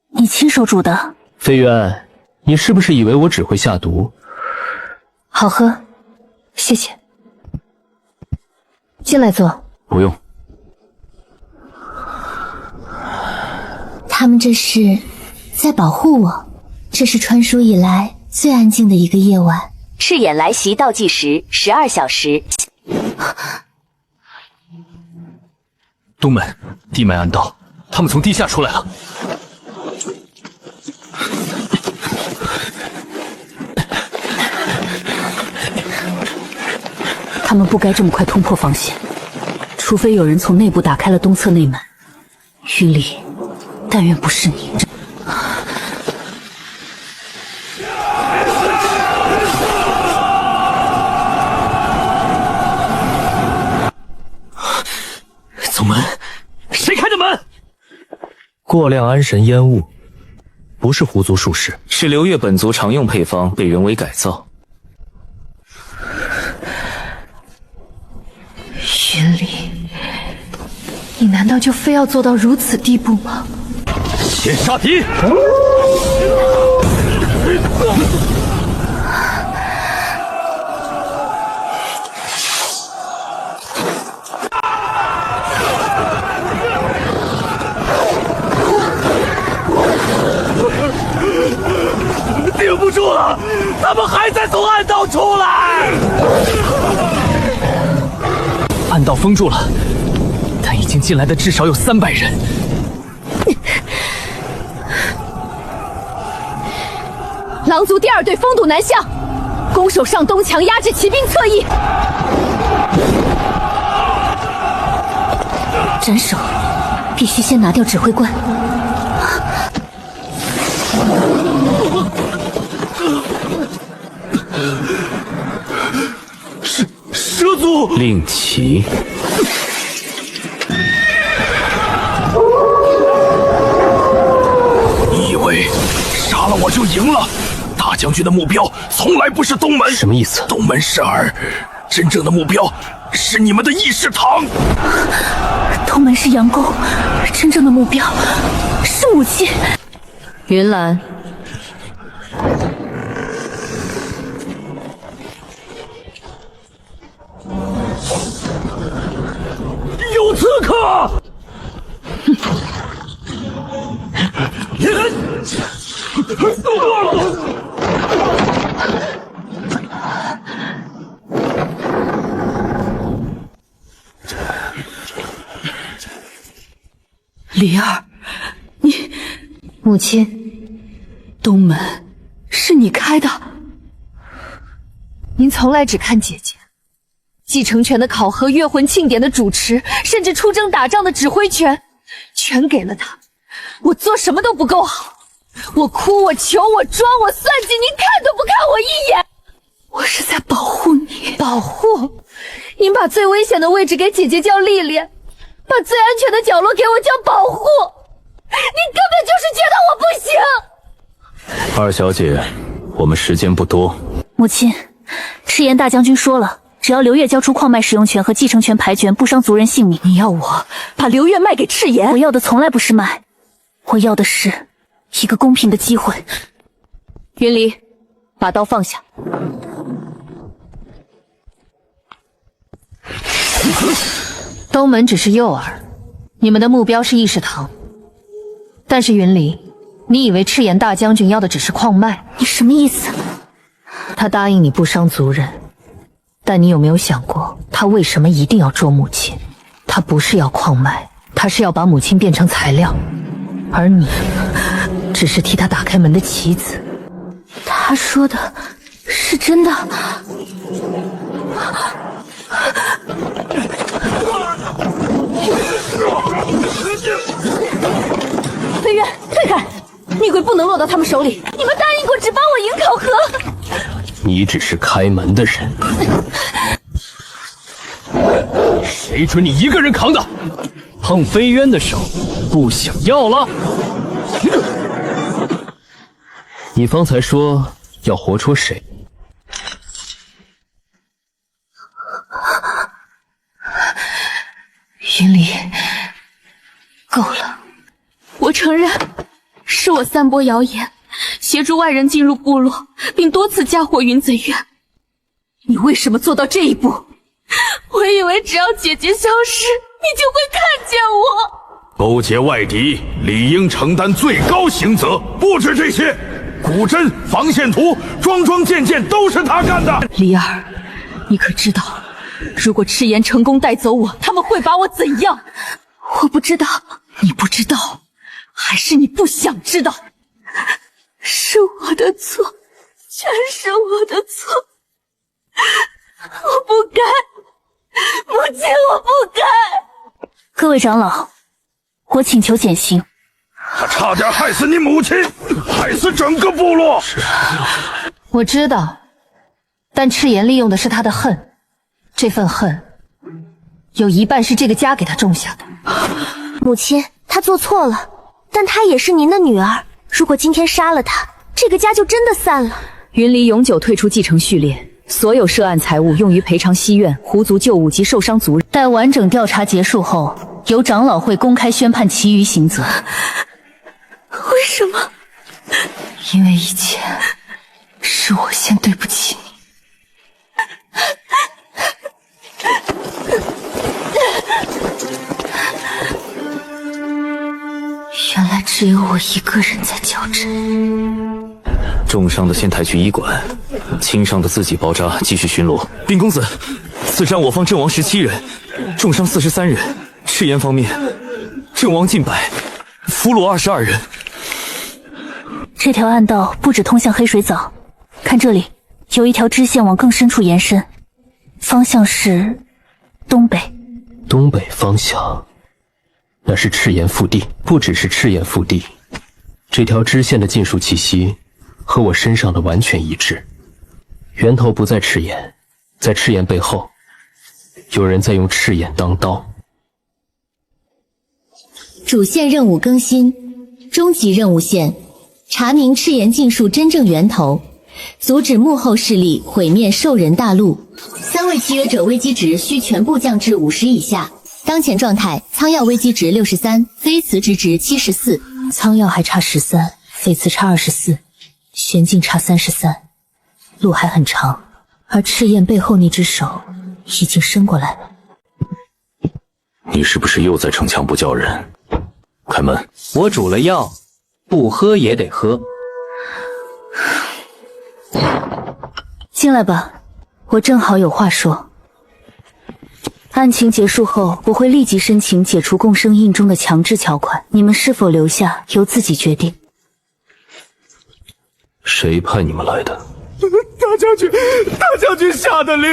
你亲手煮的。飞渊，你是不是以为我只会下毒？好喝，谢谢。进来坐。不用。他们这是在保护我。这是传说以来最安静的一个夜晚。赤炎来袭倒计时12小时。东门地脉暗道，他们从地下出来了。他们不该这么快突破防线，除非有人从内部打开了东侧内门。云离，但愿不是你。宗门，谁开的门？过量安神烟雾，不是狐族术士，是流月本族常用配方被人为改造。云离，你难道就非要做到如此地步吗？先杀敌！顶不住了，他们还在从暗道出来。暗道封住了，但已经进来的至少有300人。狼族第2队封堵南向，攻守上东墙，压制骑兵侧翼。斩首，必须先拿掉指挥官。令旗。你以为杀了我就赢了？大将军的目标从来不是东门。什么意思？东门是饵，真正的目标是你们的议事堂。东门是阳沟，真正的目标是母亲。云岚，有刺客！离儿，你母亲，东门是你开的？您从来只看姐姐，继承权的考核、月魂庆典的主持，甚至出征打仗的指挥权，全给了他。我做什么都不够好，我哭，我求，我装，我算计，您看都不看我一眼。我是在保护你。保护？您把最危险的位置给姐姐叫历练，把最安全的角落给我叫保护，你根本就是觉得我不行。二小姐，我们时间不多。母亲，赤炎大将军说了，只要刘月交出矿脉使用权和继承权牌权，不伤族人性命。你要我把刘月卖给赤炎？我要的从来不是卖，我要的是一个公平的机会。云离，把刀放下。东门只是诱饵，你们的目标是议事堂。但是云离，你以为赤炎大将军要的只是矿脉？你什么意思？他答应你不伤族人，但你有没有想过，他为什么一定要捉母亲？他不是要矿脉，他是要把母亲变成材料，而你只是替他打开门的棋子。他说的是真的？飞渊，退开！逆鬼不能落到他们手里。你们答应过只帮我赢考核。你只是开门的人。谁准你一个人扛的？碰飞渊的手，不想要了？你方才说要活捉谁？云离，够了！我承认，是我散播谣言，协助外人进入部落，并多次嫁祸云贼院。你为什么做到这一步？我以为只要姐姐消失，你就会看见我。勾结外敌，理应承担最高刑责。不止这些，古阵、防线图、桩件都是他干的。离儿，你可知道，如果赤炎成功带走我，他们会把我怎样？我不知道。你不知道，还是你不想知道？是我的错，全是我的错。我不该，母亲，我不该。各位长老，我请求减刑。他差点害死你母亲，害死整个部落。我知道，但赤炎利用的是他的恨，这份恨有一半是这个家给他种下的。母亲，她做错了，但她也是您的女儿。如果今天杀了她，这个家就真的散了。云离永久退出继承序列，所有涉案财物用于赔偿西院、狐族旧物及受伤族人。待完整调查结束后，由长老会公开宣判其余刑责。为什么？因为以前是我先对不起你。原来只有我一个人在较真。重伤的先抬去医馆，轻伤的自己包扎，继续巡逻。禀公子，此战我方阵亡17人，重伤43人。赤炎方面，阵亡近百，俘虏22人。这条暗道不止通向黑水藻，看这里，有一条支线往更深处延伸，方向是东北。东北方向，那是赤炎腹地，不只是赤炎腹地。这条支线的禁术气息和我身上的完全一致，源头不在赤炎，在赤炎背后有人在用赤焰当刀。主线任务更新，终极任务线：查明赤炎禁术真正源头，阻止幕后势力毁灭兽人大陆。3位契约者危机值需全部降至50以下。当前状态：苍药危机值63，非辞职值74。苍药还差13，痱辞差24，玄镜差33，路还很长。而赤焰背后那只手已经伸过来了。你是不是又在逞强不叫人？开门！我煮了药，不喝也得喝。进来吧，我正好有话说。案情结束后，我会立即申请解除共生印中的强制条款，你们是否留下，由自己决定。谁派你们来的？大将军下的令。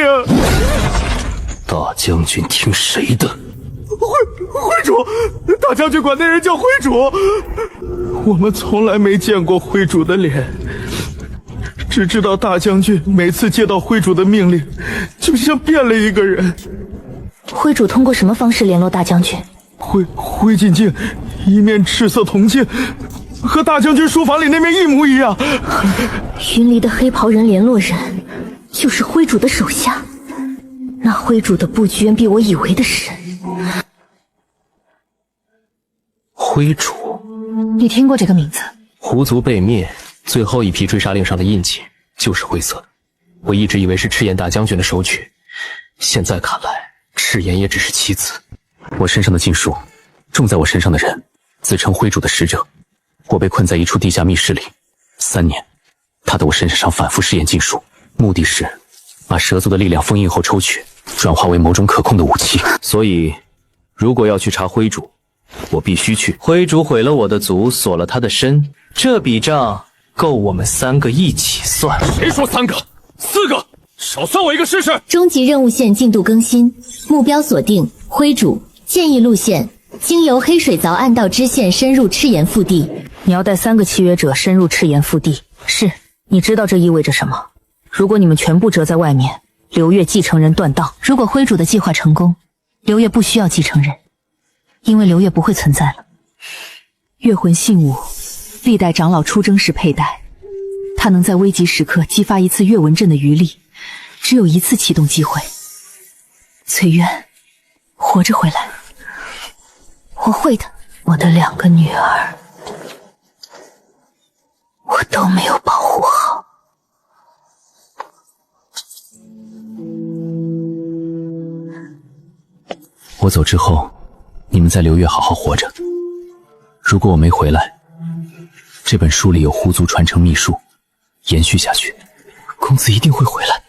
大将军听谁的？徽主，大将军管那人叫徽主。我们从来没见过徽主的脸，只知道大将军每次接到徽主的命令，就像变了一个人。徽主通过什么方式联络大将军？灰烬镜，一面赤色铜镜，和大将军书房里那面一模一样。云离的黑袍人联络人，就是徽主的手下。那徽主的布局远比我以为的深。徽主，你听过这个名字？狐族被灭，最后一批追杀令上的印记就是灰色的。我一直以为是赤焰大将军的手取，现在看来，赤焰也只是棋子。我身上的禁术，种在我身上的人，自称徽主的使者。我被困在一处地下密室里3年，他在我身上反复试验禁术，目的是把蛇族的力量封印后抽取，转化为某种可控的武器。所以，如果要去查徽主，我必须去。徽主毁了我的族，锁了他的身，这笔账够我们3个一起算。谁说3个？4个，少算我一个试试。终极任务线进度更新，目标锁定徽主，建议路线：经由黑水凿暗道支线深入赤炎腹地。你要带3个契约者深入赤炎腹地。是，你知道这意味着什么？如果你们全部折在外面，刘月继承人断档。如果徽主的计划成功，刘月不需要继承人，因为刘月不会存在了。月魂信物，历代长老出征时佩戴，它能在危急时刻激发一次月纹阵的余力，只有1次启动机会。翠渊，活着回来。我会的。我的2个女儿，我都没有保护好。我走之后，你们在流月好好活着。如果我没回来，这本书里有狐族传承秘术，延续下去，公子一定会回来。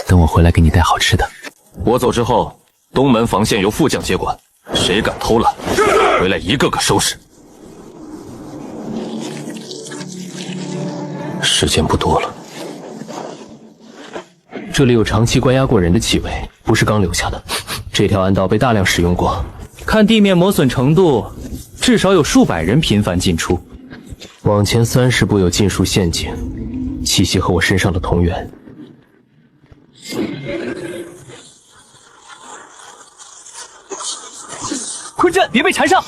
等我回来给你带好吃的。我走之后，东门防线由副将接管，谁敢偷懒，回来一个个收拾。时间不多了。这里有长期关押过人的气味，不是刚留下的。这条暗道被大量使用过，看地面磨损程度，至少有数百人频繁进出。往前30步有禁术陷阱，气息和我身上的同源。坤阵，别被缠上！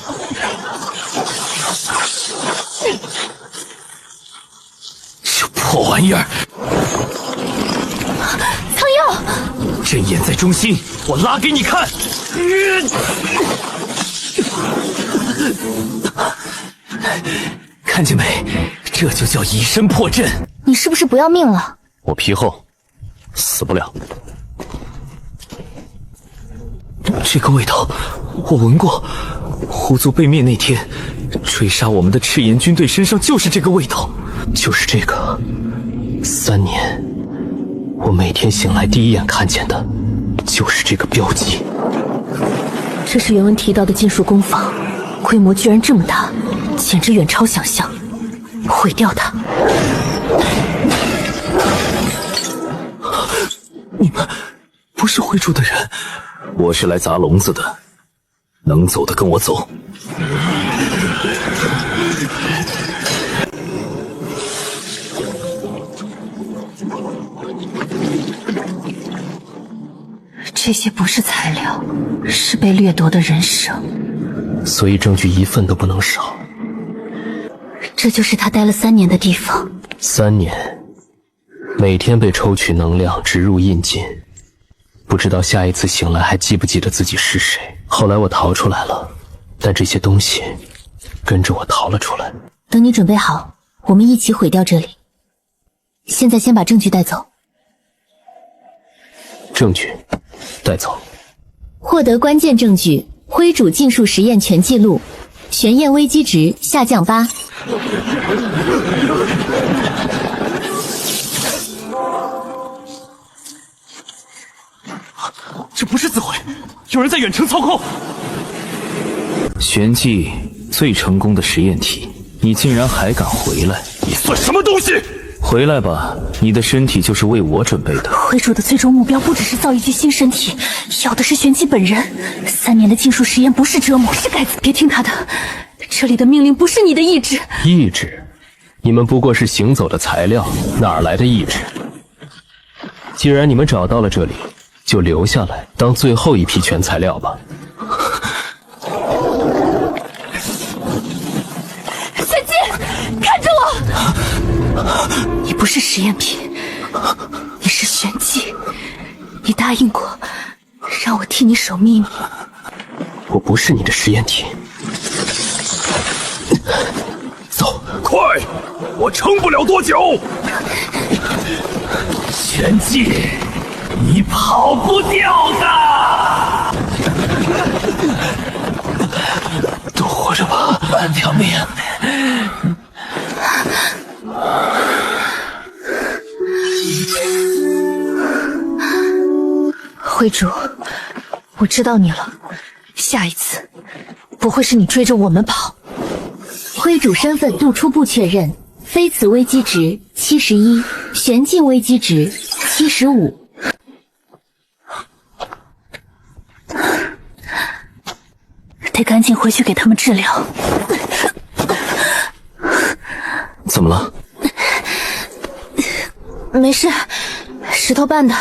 这破玩意儿！苍药，阵眼在中心，我拉给你看。看见没？这就叫以身破阵。你是不是不要命了？我皮厚，死不了。这个味道，我闻过。狐族被灭那天，追杀我们的赤炎军队身上就是这个味道，就是这个。3年，我每天醒来第一眼看见的，就是这个标记。这是原文提到的禁术工坊，规模居然这么大，简直远超想象。毁掉它！你们不是徽主的人。我是来砸笼子的，能走的跟我走。这些不是材料，是被掠夺的人生，所以证据一份都不能少。这就是他待了3年的地方。3年，每天被抽取能量植入印记，不知道下一次醒来还记不记得自己是谁。后来我逃出来了，但这些东西跟着我逃了出来。等你准备好，我们一起毁掉这里。现在先把证据带走。证据带走。获得关键证据：灰主禁术实验全记录，悬验危机值下降8。这不是自毁，有人在远程操控。玄技最成功的实验体，你竟然还敢回来？你算什么东西？回来吧，你的身体就是为我准备的。灰主的最终目标不只是造一具新身体，要的是玄机本人。3年的禁术实验不是折磨，是改造。别听他的，这里的命令不是你的意志。意志？你们不过是行走的材料，哪来的意志？既然你们找到了这里，就留下来当最后一批全材料吧。玄机，看着我！你不是实验品，你是玄机。你答应过让我替你守秘密。我不是你的实验体。走，快！我撑不了多久。玄机，你跑不掉的。都活着吧，半条命。灰主，我知道你了，下一次不会是你追着我们跑。灰主身份度初步确认，非此危机值71，玄境危机值75。得赶紧回去给他们治疗。怎么了？没事，石头绊的。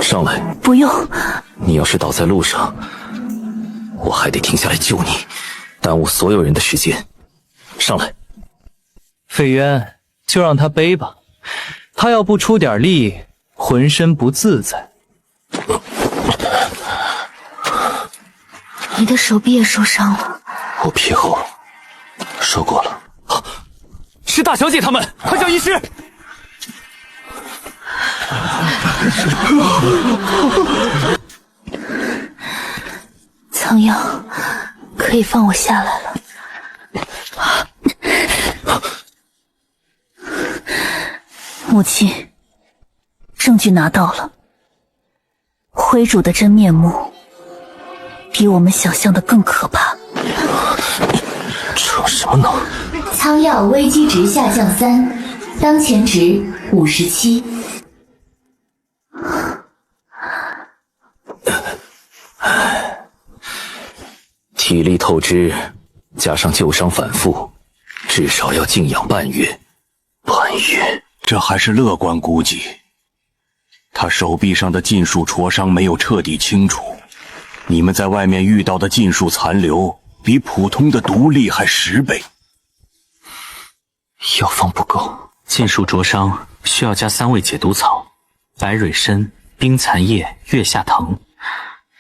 上来。不用。你要是倒在路上，我还得停下来救你，耽误所有人的时间。上来。费渊，就让他背吧，他要不出点力，浑身不自在。你的手臂也受伤了。我皮厚，说过了。是大小姐他们，快叫医师！苍阳，可以放我下来了。母亲，证据拿到了，灰主的真面目比我们想象的更可怕。逞什么能？苍药危机值下降3，当前值57。体力透支，加上旧伤反复，至少要静养半月。半月，这还是乐观估计。他手臂上的禁术挫伤没有彻底清除，你们在外面遇到的禁术残留比普通的毒厉害10倍。药方不够，禁术灼伤需要加3味解毒草：白蕊参、冰蚕叶、月下藤。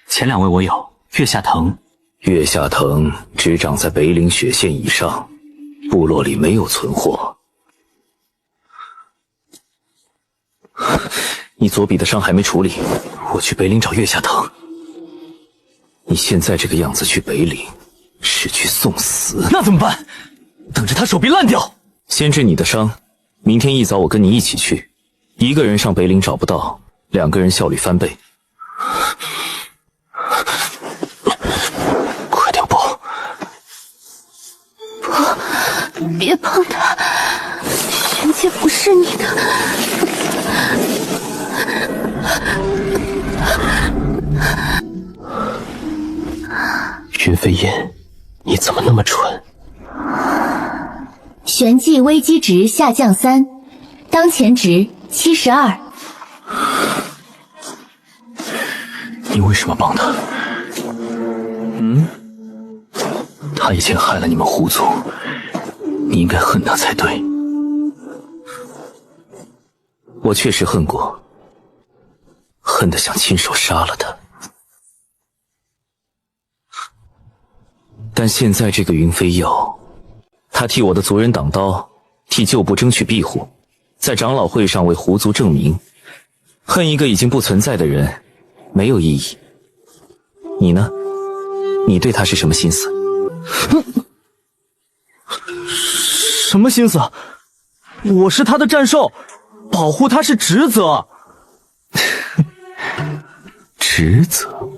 前2位我有，月下藤。月下藤只长在北岭雪线以上，部落里没有存货。你左臂的伤还没处理，我去北岭找月下藤。你现在这个样子去北岭，是去送死。那怎么办？等着他手臂烂掉。先治你的伤，明天一早我跟你一起去。一个人上北岭找不到，2个人效率翻倍。快点跑！不，别碰他，玄机不是你的。云飞燕，你怎么那么蠢？玄技危机值下降3，当前值72。你为什么帮他？他以前害了你们狐族，你应该恨他才对。我确实恨过，恨得想亲手杀了他。但现在这个云飞耀，他替我的族人挡刀，替旧部争取庇护，在长老会上为狐族证明，恨一个已经不存在的人没有意义。你呢？你对他是什么心思？什么心思？我是他的战兽，保护他是职责。职责？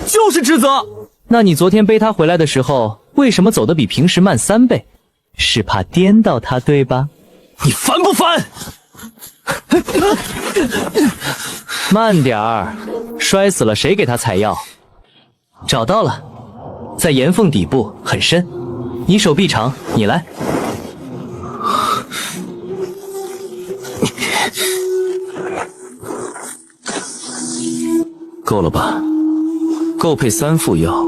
就是职责。那你昨天背他回来的时候，为什么走得比平时慢3倍？是怕颠到他，对吧？你烦不烦？慢点儿，摔死了谁给他采药？找到了，在岩缝底部，很深。你手臂长，你来。够了吧？够配3副药，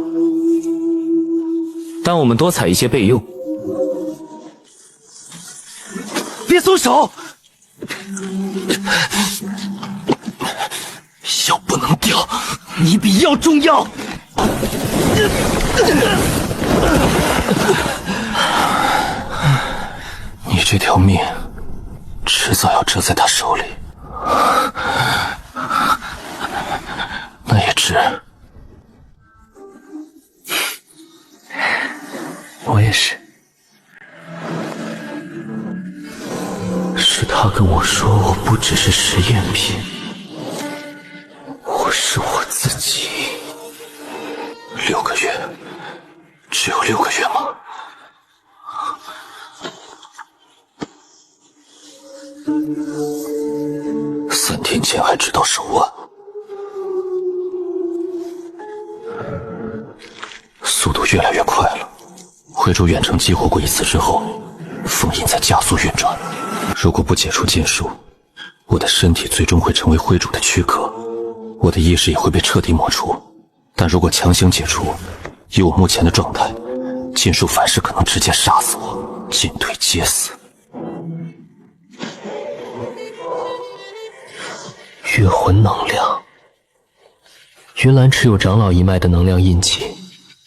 但我们多采一些备用。别松手！药不能掉，你比药重要。你这条命，迟早要折在他手里。那也值。我也是。是他跟我说，我不只是实验品，我是我自己。6个月，只有6个月吗？3天前还知道手腕，速度越来越快了。灰主远程激活过一次之后，封印在加速运转。如果不解除禁术，我的身体最终会成为灰主的躯壳，我的意识也会被彻底抹除。但如果强行解除，以我目前的状态，禁术反噬可能直接杀死我，进退皆死。月魂能量，云岚持有长老一脉的能量印记，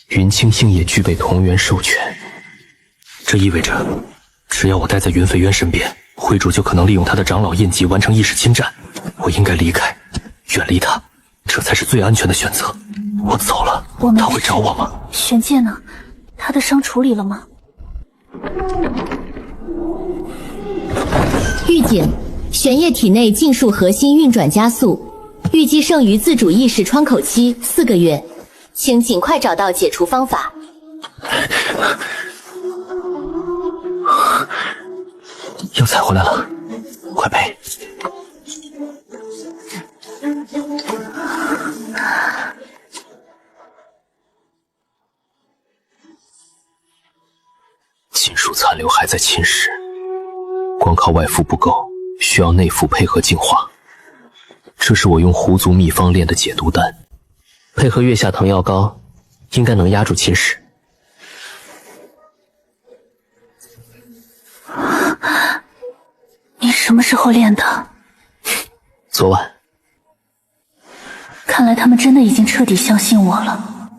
云清星也具备同源授权。这意味着，只要我待在云飞渊身边，灰主就可能利用他的长老印记完成意识侵占。我应该离开，远离他，这才是最安全的选择。我走了，他会找我吗？玄介呢？他的伤处理了吗？预警：玄烨体内禁术核心运转加速，预计剩余自主意识窗口期4个月，请尽快找到解除方法。药材回来了，快背。禁术残留还在侵蚀，光靠外附不够，需要内附配合净化。这是我用狐族秘方炼的解毒丹，配合月下藤药膏，应该能压住侵蚀。你什么时候练的？昨晚。看来他们真的已经彻底相信我了。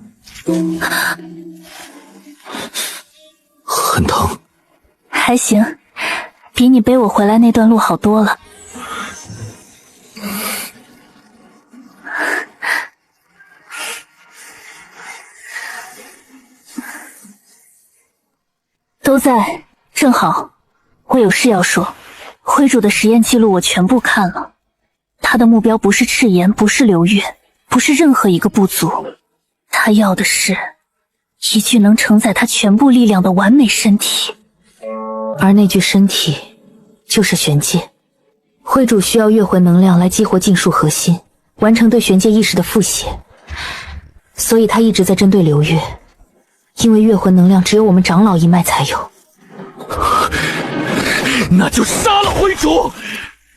很疼。还行，比你背我回来那段路好多了。都在，正好，我有事要说。灰主的实验记录我全部看了，他的目标不是赤炎，不是流月，不是任何一个部族，他要的是一具能承载他全部力量的完美身体。而那具身体就是玄界。灰主需要月魂能量来激活禁术核心，完成对玄界意识的复写，所以他一直在针对流月，因为月魂能量只有我们长老一脉才有。那就杀了灰主！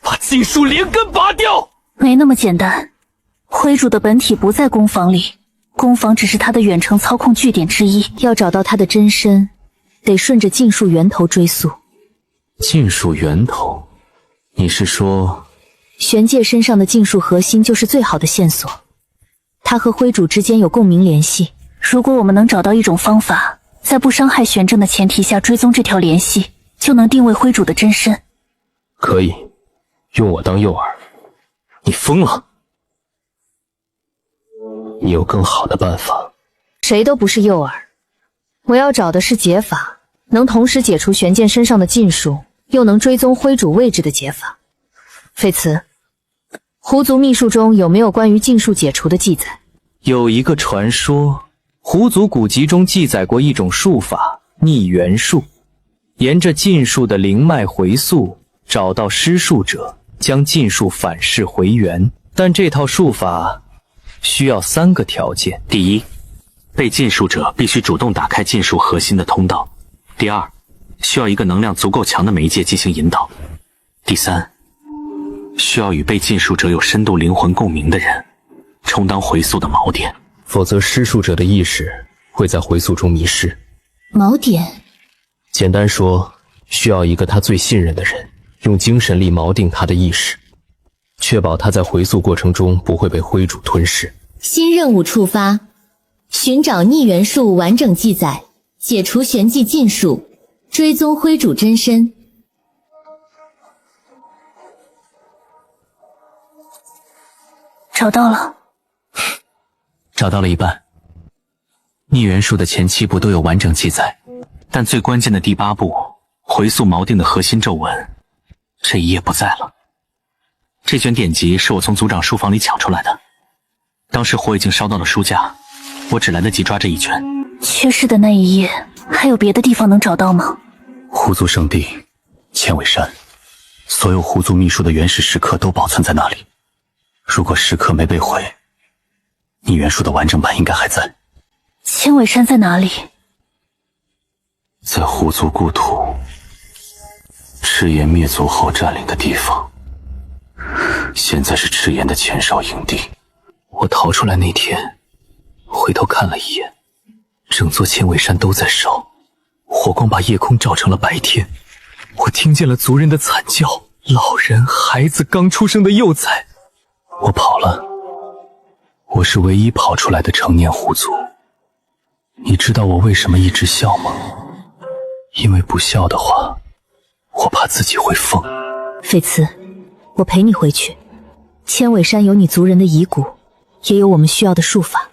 把禁术连根拔掉。没那么简单，灰主的本体不在宫房里，宫房只是他的远程操控据点之一。要找到他的真身，得顺着禁术源头追溯。禁术源头？你是说玄界身上的禁术核心就是最好的线索，他和灰主之间有共鸣联系。如果我们能找到一种方法，在不伤害玄正的前提下追踪这条联系，就能定位灰主的真身。可以，用我当诱饵。你疯了？你有更好的办法？谁都不是诱饵，我要找的是解法，能同时解除玄剑身上的禁术，又能追踪灰主位置的解法。废慈，狐族秘术中有没有关于禁术解除的记载？有一个传说，狐族古籍中记载过一种术法逆元术，沿着禁术的灵脉回溯，找到施术者，将禁术反噬回元。但这套术法需要3个条件：第一，被禁术者必须主动打开禁术核心的通道；第二，需要一个能量足够强的媒介进行引导；第三，需要与被禁术者有深度灵魂共鸣的人充当回溯的锚点，否则施术者的意识会在回溯中迷失。锚点？简单说，需要一个他最信任的人，用精神力锚定他的意识，确保他在回溯过程中不会被灰主吞噬。新任务触发，寻找逆元术完整记载，解除玄技禁术，追踪灰主真身。找到了。找到了一半。逆元术的前7步都有完整记载，但最关键的第8步回溯锚定的核心咒文，这一页不在了。这卷典籍是我从族长书房里抢出来的，当时火已经烧到了书架，我只来得及抓这一卷。缺失的那一页还有别的地方能找到吗？狐族圣地千尾山，所有狐族秘术的原始石刻都保存在那里。如果石刻没被毁，逆元术的完整版应该还在。千尾山在哪里？在狐族故土赤炎灭族后占领的地方，现在是赤炎的前哨营地。我逃出来那天，回头看了一眼，整座千尾山都在烧，火光把夜空照成了白天。我听见了族人的惨叫，老人、孩子、刚出生的幼崽。我跑了，我是唯一跑出来的成年狐族。你知道我为什么一直笑吗？因为不笑的话，我怕自己会疯。痱慈，我陪你回去。千尾山有你族人的遗骨，也有我们需要的术法。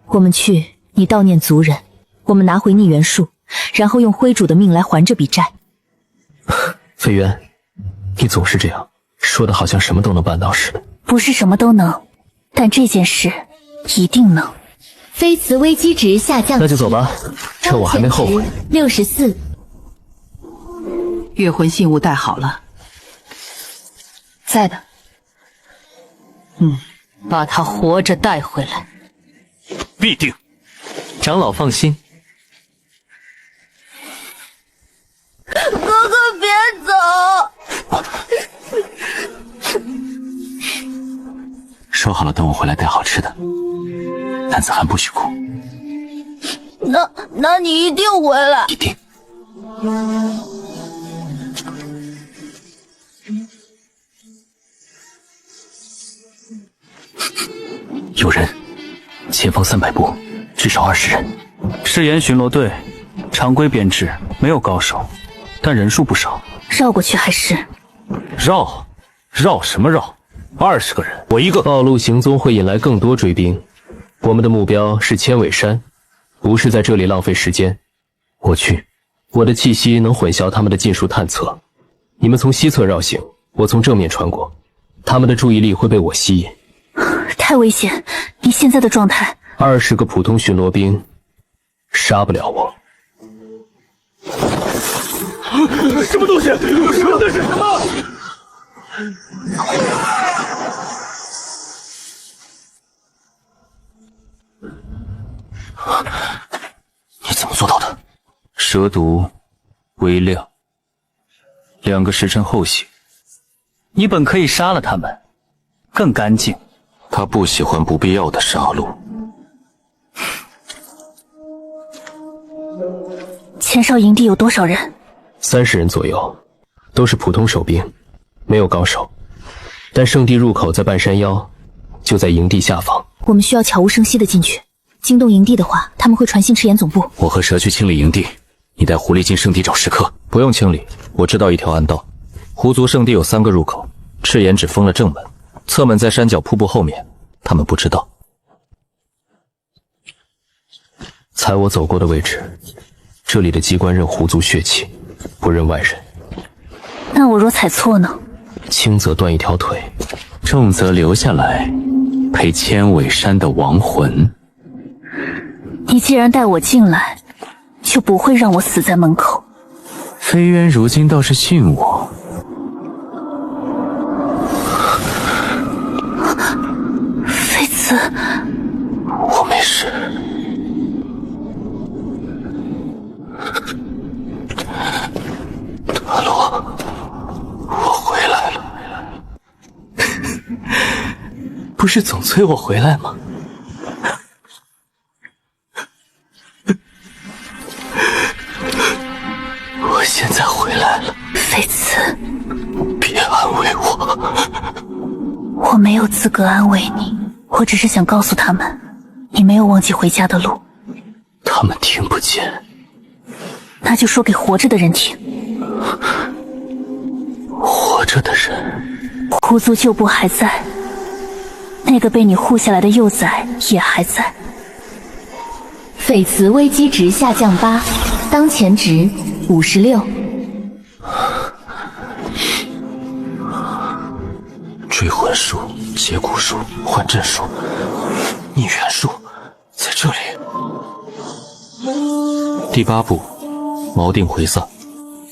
我们去，你悼念族人，我们拿回逆元术，然后用灰主的命来还这笔债。飞渊，你总是这样，说的好像什么都能办到似的。不是什么都能，但这件事一定能。痱慈危机值下降，那就走吧，趁我还没后悔。64。月魂信物带好了，在的。把他活着带回来。必定。长老放心。哥哥别走！说好了，等我回来带好吃的。男子汉不许哭。那你一定回来。一定。有人，前方300步，至少20人。赤炎巡逻队常规编制，没有高手，但人数不少。绕过去还是？绕什么绕？20个人，我一个。暴露行踪会引来更多追兵，我们的目标是千尾山，不是在这里浪费时间。我去，我的气息能混淆他们的禁术探测。你们从西侧绕行，我从正面穿过，他们的注意力会被我吸引。太危险！你现在的状态，20个普通巡逻兵杀不了我。什么东西？说的是什么？你怎么做到的？蛇毒微量，2个时辰后醒，你本可以杀了他们，更干净。他不喜欢不必要的杀戮。前哨营地有多少人？30人左右，都是普通守兵，没有高手。但圣地入口在半山腰，就在营地下方。我们需要悄无声息的进去，惊动营地的话，他们会传信赤炎总部。我和蛇去清理营地，你带狐狸进圣地找食客。不用清理，我知道一条暗道。狐族圣地有3个入口，赤炎只封了正门，侧门在山脚瀑布后面，他们不知道。踩我走过的位置，这里的机关认狐族血气，不认外人。那我若踩错呢？轻则断一条腿，重则留下来陪千尾山的亡魂。你既然带我进来，就不会让我死在门口。飞渊如今倒是训我。飞子，我没事。大罗，我回来了。不是总催我回来吗？我现在回来了。飞子，别安慰我。我没有资格安慰你，我只是想告诉他们，你没有忘记回家的路。他们听不见。那就说给活着的人听。活着的人，狐族旧部还在，那个被你护下来的幼崽也还在。翡慈危机值下降8，当前值56。追魂术、解蛊术、幻阵术、逆元术，在这里。第8步，锚定回散。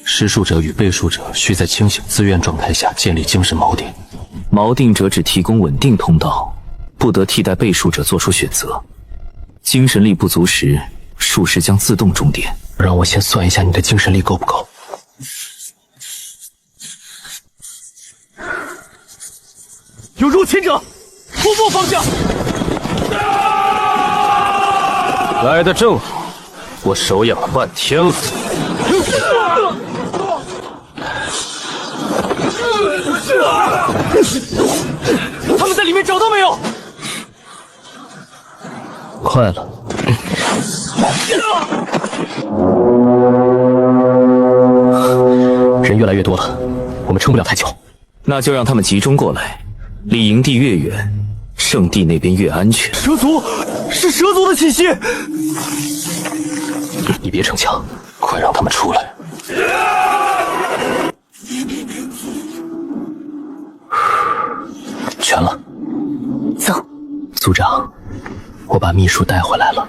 施术者与被术者需在清醒自愿状态下建立精神锚定。锚定者只提供稳定通道，不得替代被术者做出选择。精神力不足时，术士将自动终点。让我先算一下你的精神力够不够。有入侵者，瀑布方向。来得正好，我手痒了半天了。他们在里面找到没有？快了。人越来越多了，我们撑不了太久。那就让他们集中过来，离营地越远，圣地那边越安全。蛇族，是蛇族的气息！你别逞强，快让他们出来！全了。走。族长，我把秘术带回来了，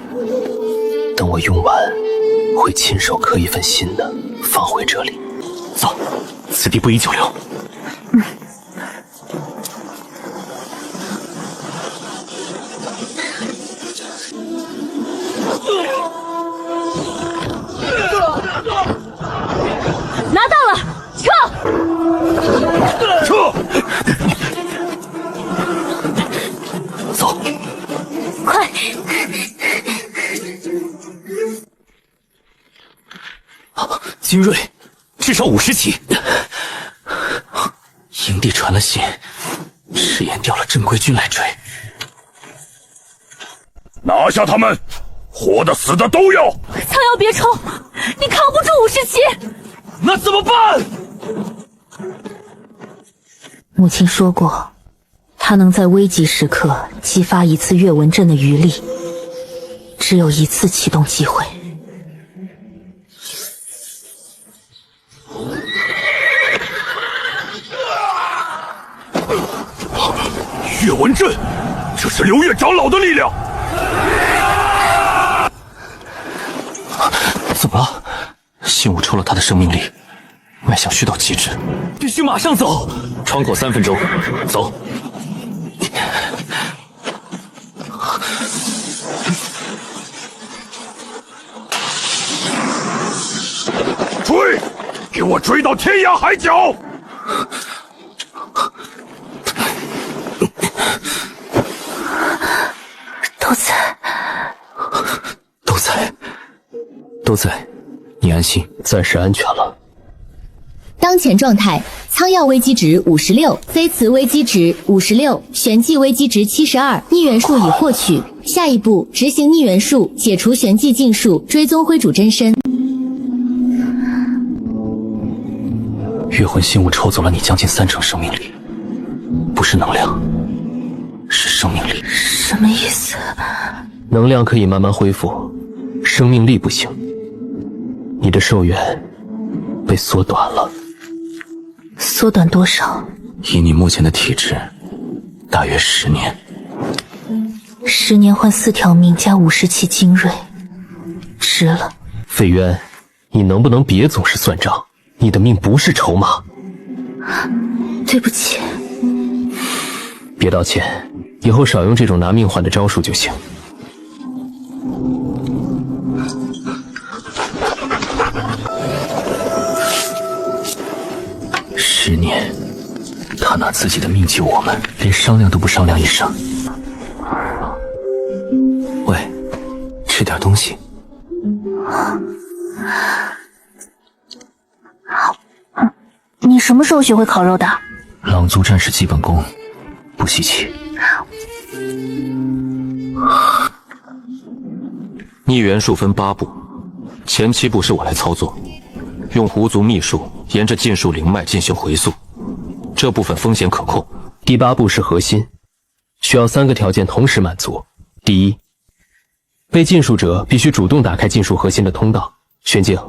等我用完，会亲手刻一份新的放回这里。走，此地不宜久留。拿到了，撤！撤！走，快！精锐，至少50骑。营地传了信，赤炎调了正规军来追。拿下他们，活的死的都要！苍瑶别冲，你扛不住50骑。那怎么办？母亲说过，她能在危急时刻激发一次月纹阵的余力，只有一次启动机会。月纹阵，这是刘月长老的力量。怎么了？信物抽了他的生命力，脉象虚到极致，必须马上走。窗口3分钟，走。追！给我追到天涯海角！都在，都在，你安心，暂时安全了。当前状态：苍药危机值56，飞磁危机值56，玄技危机值72，逆元术已获取。下一步执行逆元术，解除玄技禁术，追踪灰主真身。月魂心物抽走了你将近30%生命力，不是能量，是生命力。什么意思？能量可以慢慢恢复，生命力不行。你的寿元被缩短了。缩短多少？以你目前的体质，大约10年。10年换4条命加50期精锐，值了。费渊，你能不能别总是算账？你的命不是筹码。对不起。别道歉，以后少用这种拿命换的招数就行。10年，他拿自己的命救我们，连商量都不商量一声。喂，吃点东西。你什么时候学会烤肉的？狼族战士基本功，不稀奇。逆元术分8步，前7步是我来操作，用狐族秘术沿着禁术灵脉进行回溯，这部分风险可控。第8步是核心，需要3个条件同时满足。第一，被禁术者必须主动打开禁术核心的通道。玄镜，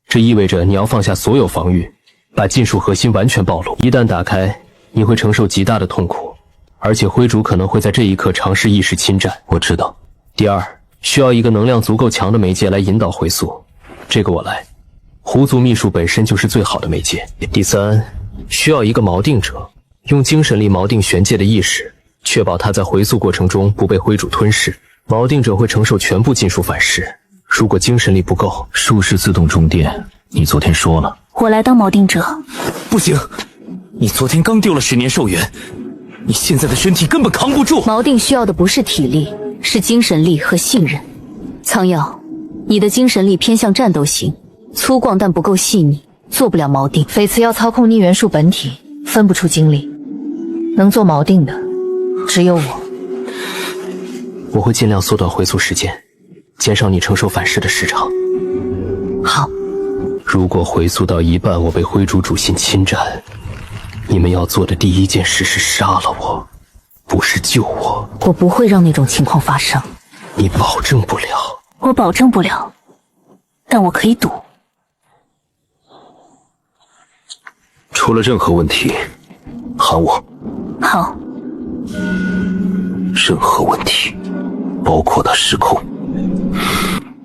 这意味着你要放下所有防御，把禁术核心完全暴露。一旦打开，你会承受极大的痛苦，而且灰主可能会在这一刻尝试意识侵占。我知道。第二，需要一个能量足够强的媒介来引导回溯，这个我来。狐族秘术本身就是最好的媒介。第三，需要一个锚定者，用精神力锚定玄界的意识，确保他在回溯过程中不被灰主吞噬。锚定者会承受全部禁术反噬，如果精神力不够，术士自动充电。你昨天说了，我来当锚定者。不行，你昨天刚丢了10年寿元，你现在的身体根本扛不住。锚定需要的不是体力，是精神力和信任。苍药，你的精神力偏向战斗型，粗犷但不够细腻，做不了锚定。翡翠要操控逆元术本体，分不出精力，能做锚定的只有我。我会尽量缩短回溯时间，减少你承受反噬的时长。好。如果回溯到一半我被灰主主心侵占，你们要做的第一件事是杀了我，不是救我。我不会让那种情况发生。你保证不了？我保证不了，但我可以赌。出了任何问题，喊我。好。任何问题，包括他失控。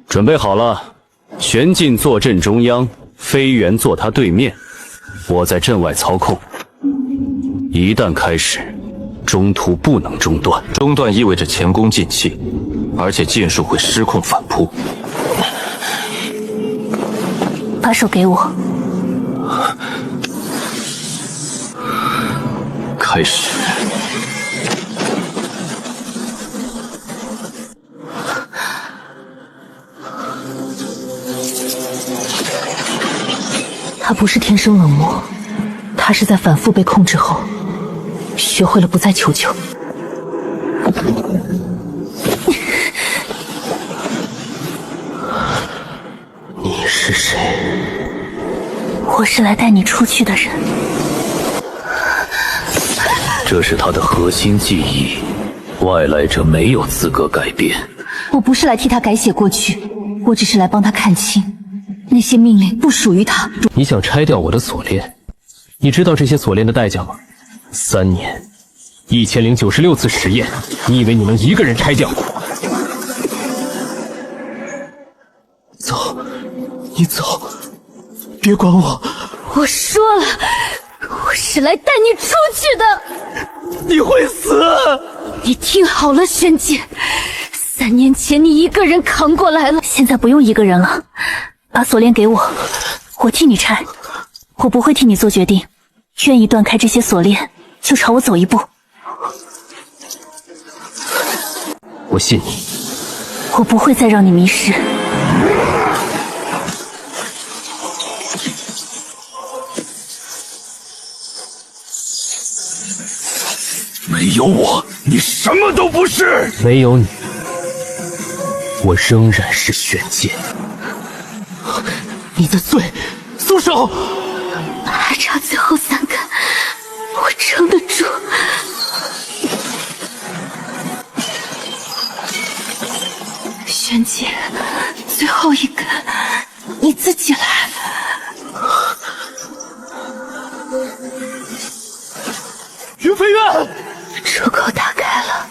准备好了，玄镜坐镇中央，飞猿坐他对面，我在阵外操控。一旦开始，中途不能中断。中断意味着前功尽弃，而且剑术会失控反扑。把手给我。开始。他不是天生冷漠，他是在反复被控制后，学会了不再求救。你是谁？我是来带你出去的人。这是他的核心记忆，外来者没有资格改变。我不是来替他改写过去，我只是来帮他看清。那些命令不属于他。你想拆掉我的锁链？你知道这些锁链的代价吗？3年，1096次实验，你以为你能一个人拆掉？走，你走，别管我。我说了，我是来带你出去的。你会死！你听好了，玄界，3年前你一个人扛过来了，现在不用一个人了。把锁链给我，我替你拆。我不会替你做决定，愿意断开这些锁链，就朝我走一步。我信你。我不会再让你迷失。没有我，你什么都不是。没有你，我仍然是玄剑。你的罪，松手！还差最后3根，我撑得住。玄剑，最后1根，你自己来。云飞苑，出口打开了，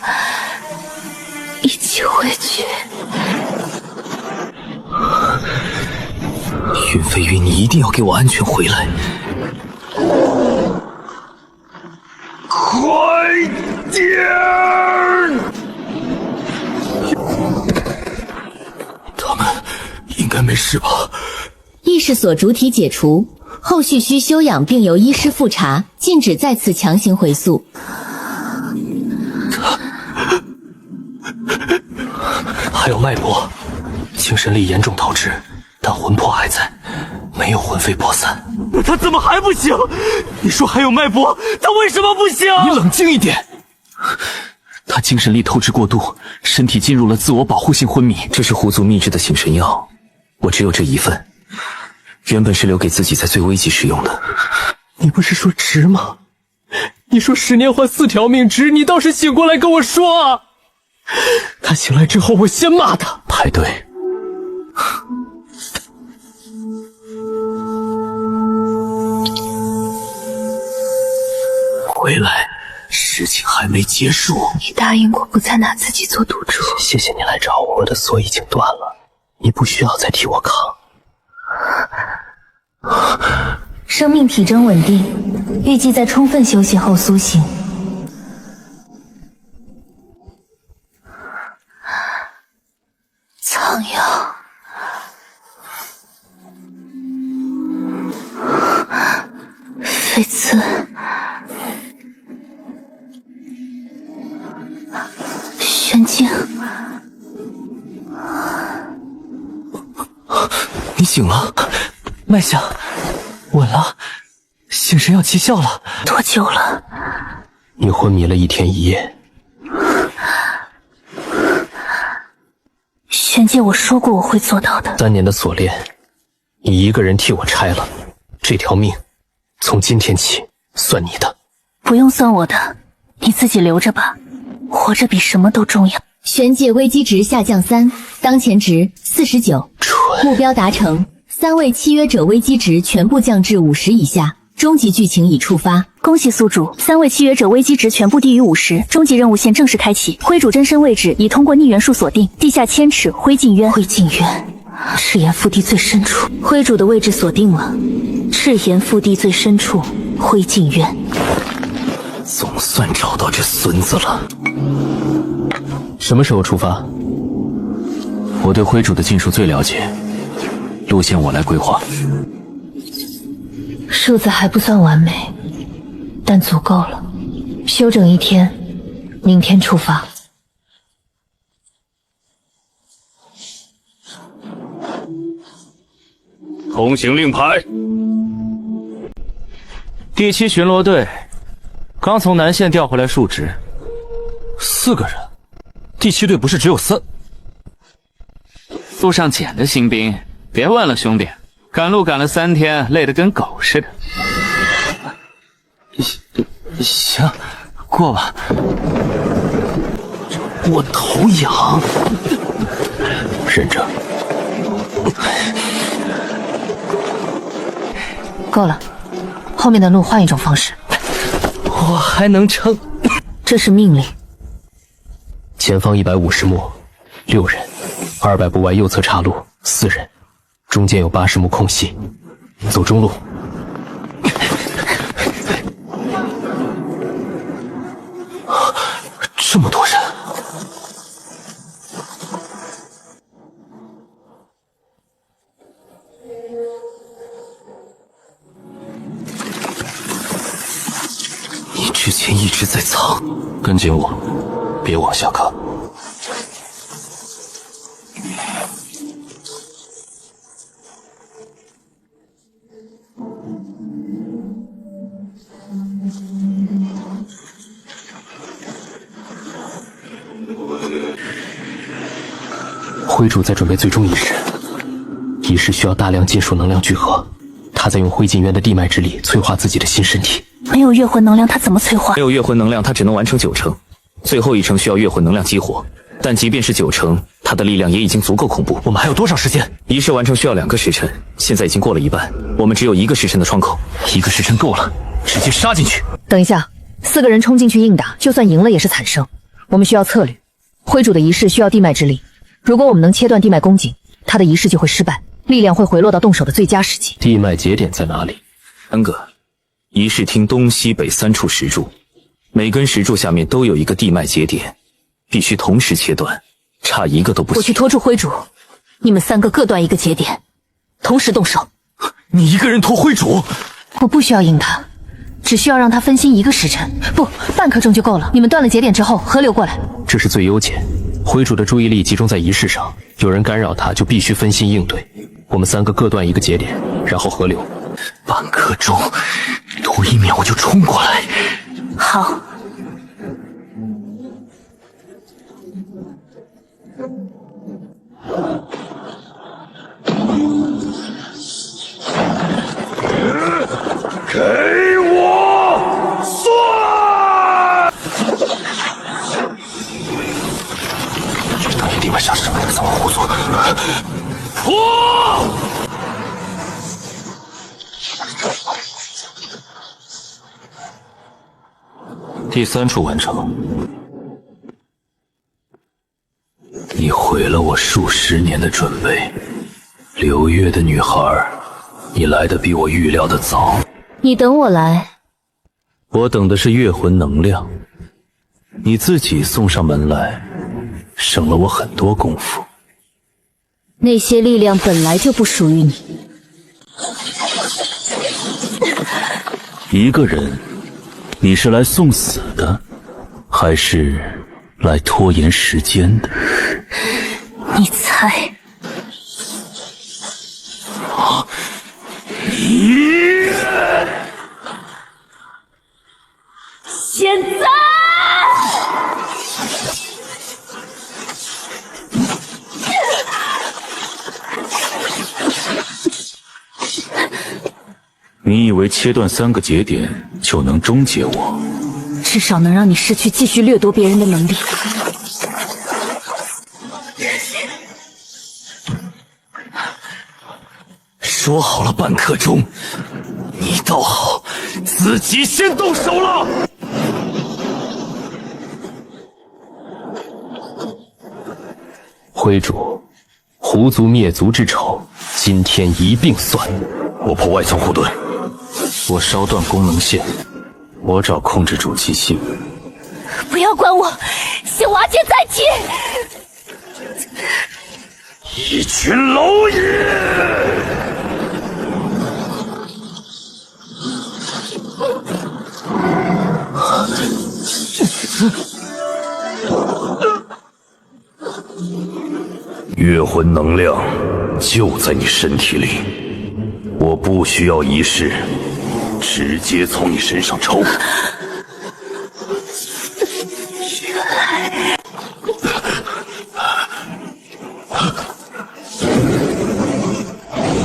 一起回去。云飞云，你一定要给我安全回来！快点！他们应该没事吧？意识锁主体解除，后续需休养并由医师复查，禁止再次强行回溯。还有脉搏，精神力严重透支，但魂魄还在，没有魂飞魄散。他怎么还不醒？你说还有脉搏，他为什么不醒？你冷静一点。他精神力透支过度，身体进入了自我保护性昏迷。这是狐族秘制的醒神药，我只有这1份，原本是留给自己在最危急使用的。你不是说值吗？你说10年换4条命值，你倒是醒过来跟我说啊！他醒来之后，我先骂他。排队。回来，事情还没结束。你答应过不再拿自己做赌注。谢谢你来找我，我的锁已经断了，你不需要再替我扛。生命体征稳定，预计在充分休息后苏醒。藏药，痱子，玄镜。你醒了，脉象稳了，醒神药起效了。多久了？你昏迷了1天1夜。玄界，我说过我会做到的。3年的锁链，你一个人替我拆了，这条命，从今天起算你的。不用算我的，你自己留着吧。活着比什么都重要。玄界危机值下降3，当前值49，目标达成。3位契约者危机值全部降至50以下，终极剧情已触发。恭喜宿主，3位契约者危机值全部低于50，终极任务线正式开启。灰主真身位置已通过逆元术锁定，地下千尺灰烬渊。灰烬渊，赤炎腹地最深处。灰主的位置锁定了，赤炎腹地最深处灰烬渊。总算找到这孙子了。什么时候出发？我对灰主的禁术最了解，路线我来规划。数字还不算完美，但足够了。休整1天，明天出发。通行令牌。第7巡逻队刚从南线调回来数值，4个人。第7队不是只有3？路上捡的新兵，别问了，兄弟，赶路赶了3天，累得跟狗似的。行，过吧。我头痒。忍着。够了，后面的路换一种方式。我还能撑。这是命令。前方150目，6人，200步外右侧岔路4人，中间有80目空隙，走中路。这么多人，你之前一直在藏，跟紧我，别往下看。灰主在准备最终仪式，仪式需要大量金属能量聚合，他在用灰烬渊的地脉之力催化自己的新身体。没有月魂能量，他怎么催化？没有月魂能量，他只能完成9成，最后1成需要月魂能量激活。但即便是9成，他的力量也已经足够恐怖。我们还有多少时间？仪式完成需要2个时辰，现在已经过了一半，我们只有1个时辰的窗口。1个时辰够了，直接杀进去。等一下，4个人冲进去硬打，就算赢了也是惨胜。我们需要策略。灰主的仪式需要地脉之力，如果我们能切断地脉宫颈，他的仪式就会失败，力量会回落到动手的最佳时机。地脉节点在哪里？3个，仪式厅东西北3处石柱，每根石柱下面都有一个地脉节点，必须同时切断，差1个都不行。我去拖住灰主，你们3个各断1个节点，同时动手。你一个人拖灰主？我不需要赢他，只需要让他分心1个时辰，不，半刻钟就够了。你们断了节点之后，河流过来。这是最优解。灰主的注意力集中在仪式上，有人干扰他，就必须分心应对。我们3个各断1个节点，然后河流。半刻钟，多1秒我就冲过来。好。给我算！当年地脉下是为了3万狐族。破！第3处完成。你毁了我数10年的准备，流月的女孩，你来的比我预料的早。你等我来。我等的是月魂能量，你自己送上门来，省了我很多功夫。那些力量本来就不属于你。一个人，你是来送死的，还是来拖延时间的？你猜。现在！你以为切断3个节点就能终结我？至少能让你失去继续掠夺别人的能力。说好了半刻钟，你倒好，自己先动手了。灰主，狐族灭族之仇，今天一并算。我破外层护盾，我烧断功能线，我找控制主机芯。不要管我，先瓦解再起。一群蝼蚁！月魂能量就在你身体里，我不需要仪式，直接从你身上抽。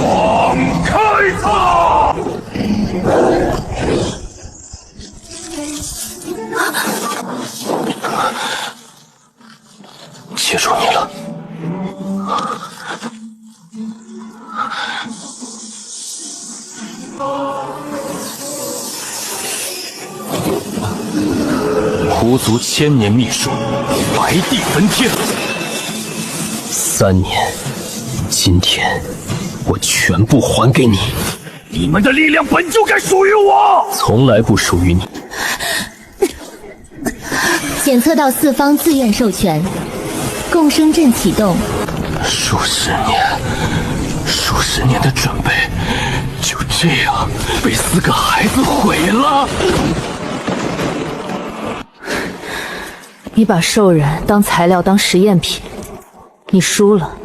放开他！接住你了。狐族1000年秘术，白帝焚天。3年，今天我全部还给你。你们的力量本就该属于我，从来不属于你。检测到4方自愿授权，共生阵启动。数十年的准备，就这样被4个孩子毁了。你把兽人当材料当实验品，你输了，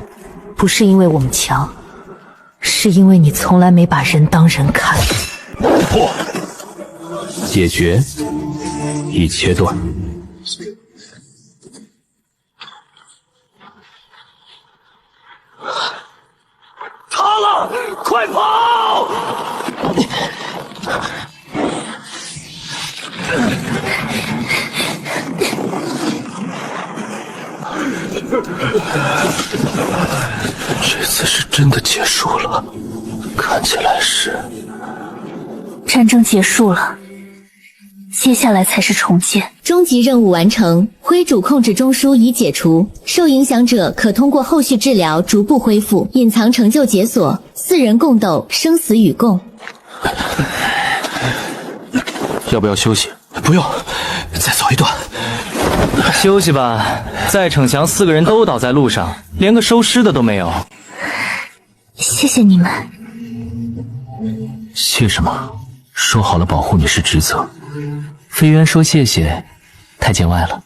不是因为我们强，是因为你从来没把人当人看。破，解决，已切断。了，快跑！这次是真的结束了，看起来是。战争结束了，接下来才是重建。终极任务完成，灰主控制中枢已解除，受影响者可通过后续治疗逐步恢复。隐藏成就解锁，4人共斗，生死与共。要不要休息？不用，再走一段。休息吧，在逞强4个人都倒在路上，连个收尸的都没有。谢谢你们。谢什么？说好了保护你是职责。飞渊说谢谢，太见外了。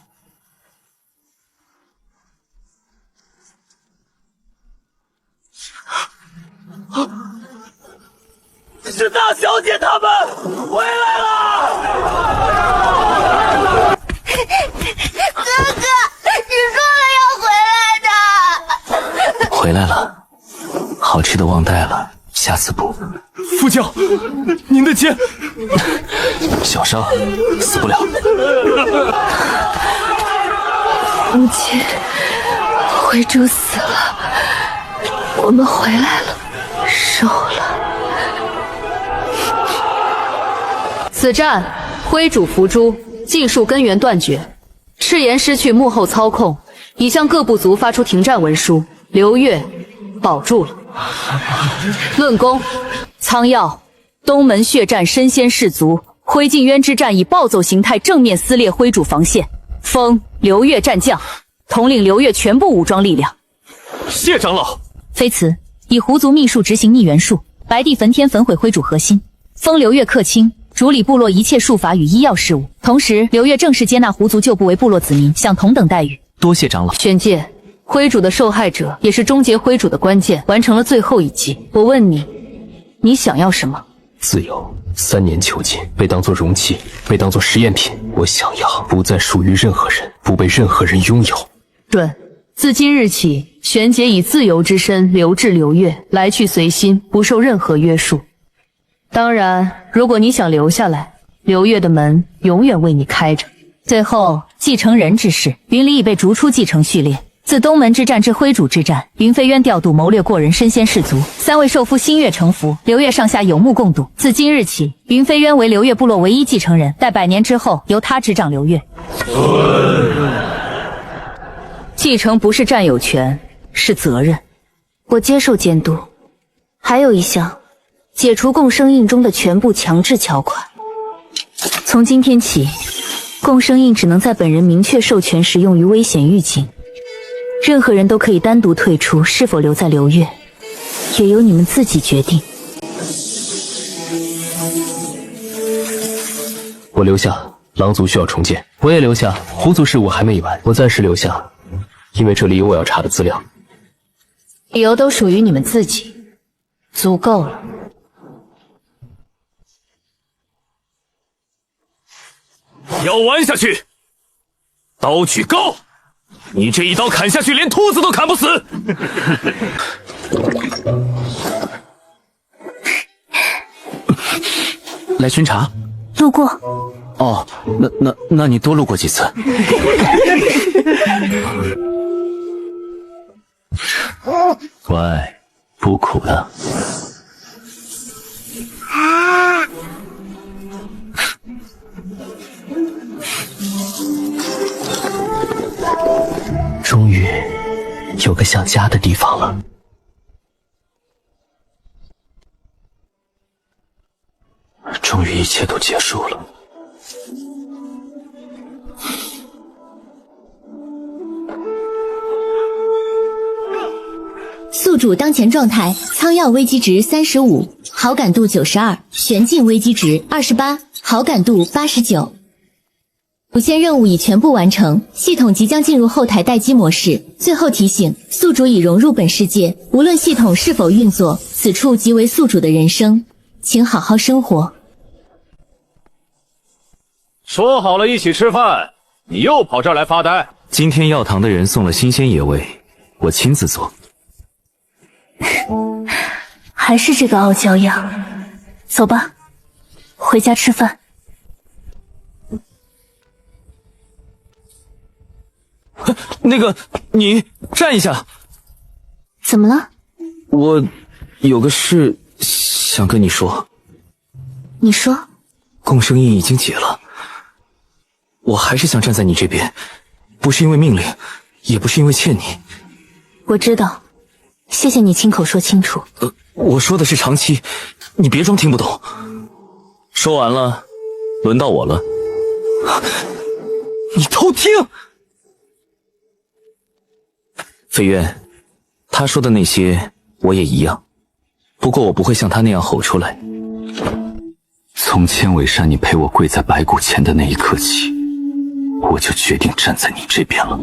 是大小姐他们回来了！哥哥，你说了要回来的。回来了，好吃的忘带了，下次补。副将，您的剑，小伤，死不了。母亲，灰主死了，我们回来了，收了。此战灰主伏诛，禁术根源断绝，赤炎失去幕后操控，已向各部族发出停战文书。刘越保住了。论功，苍耀东门血战身先士卒，灰烬渊之战以暴走形态正面撕裂灰主防线，封刘越战将，统领刘越全部武装力量。谢长老。非此，以狐族秘术执行逆元术，白帝焚天焚毁灰主核心，封刘越客卿，主理部落一切术法与医药事务。同时，刘越正式接纳狐族旧部为部落子民，享同等待遇。多谢长老。玄界，灰主的受害者也是终结灰主的关键，完成了最后一击。我问你，你想要什么？自由。3年囚禁，被当作容器，被当作实验品。我想要不再属于任何人，不被任何人拥有。准。自今日起，玄杰以自由之身留至刘越，来去随心，不受任何约束。当然，如果你想留下来，刘越的门永远为你开着。最后，继承人之事，云里已被逐出继承序列。自东门之战至灰主之战，云飞渊调度谋略过人，身先士卒，3位受夫心悦诚服，刘越上下有目共睹。自今日起，云飞渊为刘越部落唯一继承人，待100年之后，由他执掌刘越。继承不是占有权，是责任。我接受监督。还有一项，解除共生印中的全部强制条款。从今天起，共生印只能在本人明确授权时用于危险预警。任何人都可以单独退出，是否留在刘越，也由你们自己决定。我留下，狼族需要重建。我也留下，狐族事务还没完。我暂时留下，因为这里有我要查的资料。理由都属于你们自己，足够了。要玩下去，刀举高！你这一刀砍下去，连秃子都砍不死。来巡查？路过。哦，那你多路过几次。乖，不苦了。终于有个想家的地方了。终于一切都结束了。宿主当前状态：苍药危机值35，好感度92，玄烬危机值28，好感度89。主线任务已全部完成，系统即将进入后台待机模式。最后提醒：宿主已融入本世界，无论系统是否运作，此处即为宿主的人生，请好好生活。说好了一起吃饭，你又跑这儿来发呆。今天药堂的人送了新鲜野味，我亲自做。还是这个傲娇样。走吧，回家吃饭。那个，你站一下。怎么了？我有个事想跟你说。你说。共生印已经解了，我还是想站在你这边，不是因为命令，也不是因为欠你。我知道，谢谢你亲口说清楚。我说的是长期，你别装听不懂。说完了，轮到我了。你偷听！飞渊，他说的那些我也一样，不过我不会像他那样吼出来。从千尾山你陪我跪在白骨前的那一刻起，我就决定站在你这边了。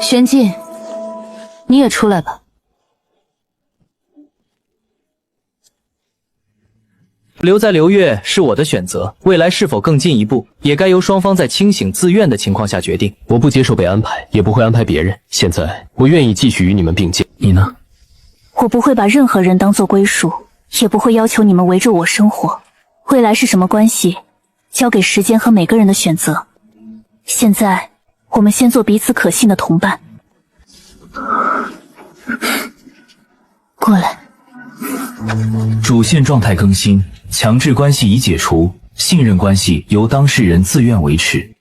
玄烬，你也出来吧。留在流月是我的选择，未来是否更进一步，也该由双方在清醒自愿的情况下决定。我不接受被安排，也不会安排别人。现在我愿意继续与你们并肩。你呢？我不会把任何人当作归属，也不会要求你们围着我生活。未来是什么关系，交给时间和每个人的选择。现在，我们先做彼此可信的同伴。过来。主线状态更新，强制关系已解除，信任关系由当事人自愿维持。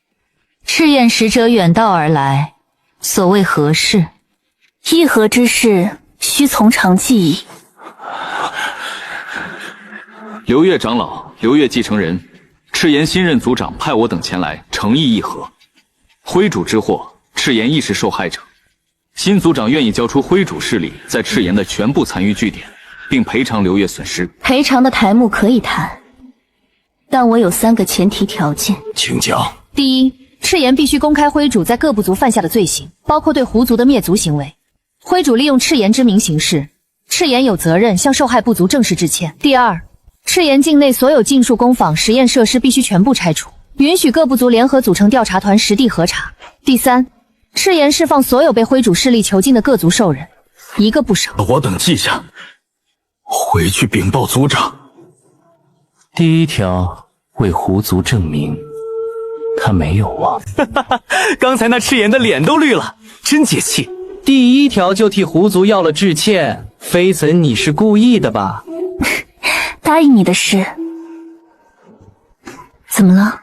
赤焰使者远道而来，所谓何事？议和之事，需从长计议。流月长老，流月继承人，赤炎新任族长派我等前来，诚意议和。灰主之祸，赤炎亦是受害者。新族长愿意交出灰主势力在赤炎的全部残余据点，并赔偿流月损失。赔偿的台目可以谈，但我有3个前提条件。请讲。第一，赤炎必须公开灰主在各部族犯下的罪行，包括对狐族的灭族行为。灰主利用赤炎之名行事，赤炎有责任向受害部族正式致歉。第二，赤炎境内所有禁术工坊、实验设施必须全部拆除，允许各部族联合组成调查团实地核查。第三，赤炎释放所有被灰主势力囚禁的各族兽人，一个不少。我等记下，回去禀报族长。第一条，为狐族证明他没有忘。刚才那赤炎的脸都绿了，真解气。第一条就替狐族要了致歉，非岑你是故意的吧？答应你的事，怎么了？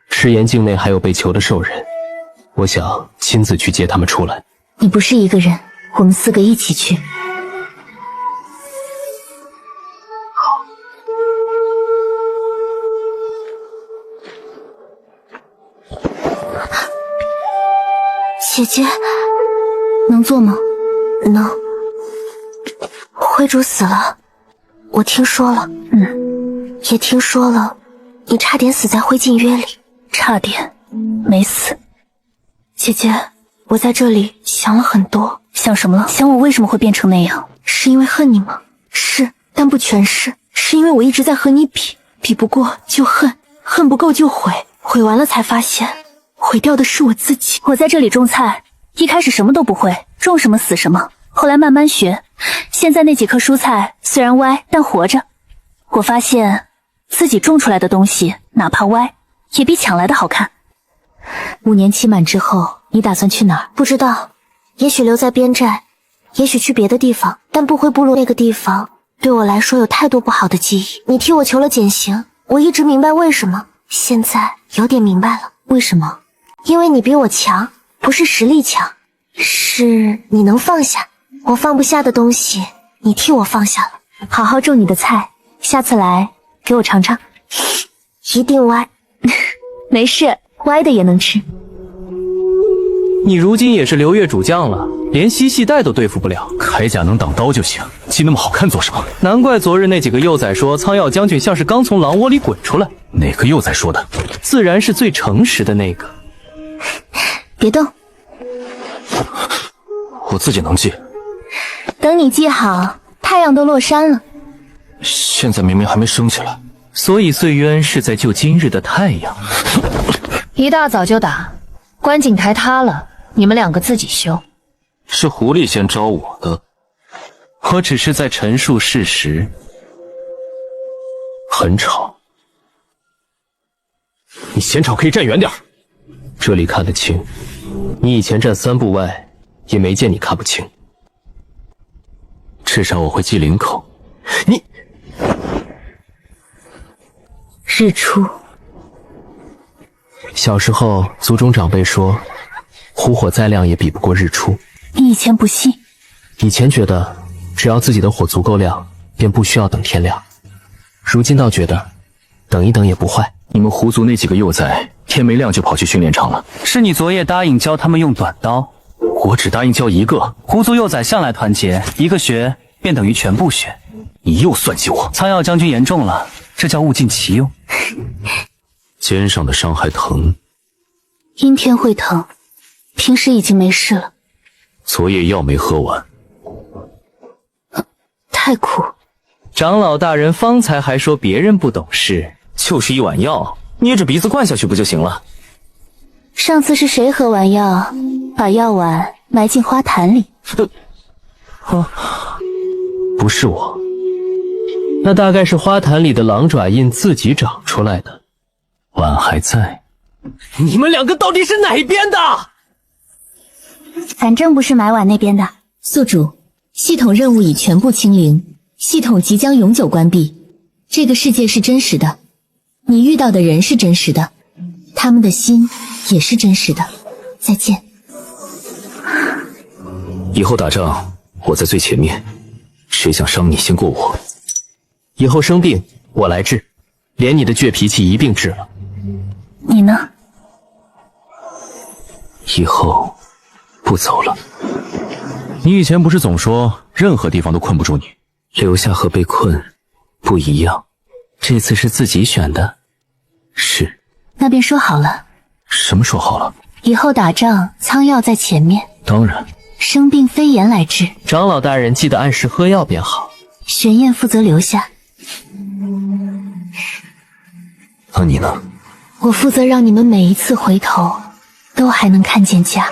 赤炎境内还有被囚的兽人，我想亲自去接他们出来。你不是一个人，我们4个一起去。姐姐，能做吗？能。灰主死了，我听说了。也听说了，你差点死在灰烬约里。差点，没死。姐姐，我在这里想了很多。想什么了？想我为什么会变成那样？是因为恨你吗？是，但不全是。是因为我一直在和你比，比不过就恨，恨不够就毁，毁完了才发现毁掉的是我自己。我在这里种菜，一开始什么都不会，种什么死什么，后来慢慢学。现在那几棵蔬菜虽然歪，但活着。我发现自己种出来的东西，哪怕歪，也比抢来的好看。5年期满之后，你打算去哪儿？不知道，也许留在边寨，也许去别的地方，但不回部落那个地方，对我来说有太多不好的记忆。你替我求了减刑，我一直明白为什么，现在有点明白了。为什么？因为你比我强，不是实力强，是你能放下。我放不下的东西，你替我放下了。好好种你的菜，下次来给我尝尝。一定歪。没事，歪的也能吃。你如今也是流月主将了，连嬉戏带都对付不了。铠甲能挡刀就行，记那么好看做什么？难怪昨日那几个幼崽说苍耀将军像是刚从狼窝里滚出来。哪个幼崽说的？自然是最诚实的那个。别动，我自己能记。等你记好，太阳都落山了。现在明明还没升起来。所以岁渊是在救今日的太阳。一大早就打，观景台塌了，你们两个自己修。是狐狸先招我的，我只是在陈述事实。很吵，你嫌吵可以站远点。这里看得清，你以前站3步外，也没见你看不清。至少我会记领口。你日出。小时候，族中长辈说，湖火再亮也比不过日出。你以前不信？以前觉得，只要自己的火足够亮，便不需要等天亮。如今倒觉得，等一等也不坏。你们狐族那几个幼崽，天没亮就跑去训练场了。是你昨夜答应教他们用短刀，我只答应教一个。狐族幼崽向来团结，一个学便等于全部学。你又算计我！苍耀将军言重了，这叫物尽其用。肩上的伤还疼？阴天会疼，平时已经没事了。昨夜药没喝完。太苦。长老大人方才还说别人不懂事，就是一碗药，捏着鼻子灌下去不就行了？上次是谁喝完药，把药碗埋进花坛里？不是我，那大概是花坛里的狼爪印自己长出来的。碗还在。你们两个到底是哪边的？反正不是买碗那边的。宿主，系统任务已全部清零，系统即将永久关闭。这个世界是真实的，你遇到的人是真实的，他们的心也是真实的。再见。以后打仗，我在最前面，谁想伤你先过我。以后生病我来治，连你的倔脾气一并治了。你呢？以后不走了。你以前不是总说任何地方都困不住你？留下和被困不一样，这次是自己选的。是。那便说好了。什么说好了？以后打仗，苍药在前面。当然。生病飞檐来治。长老大人记得按时喝药便好。玄燕负责留下。那你呢？我负责让你们每一次回头，都还能看见家。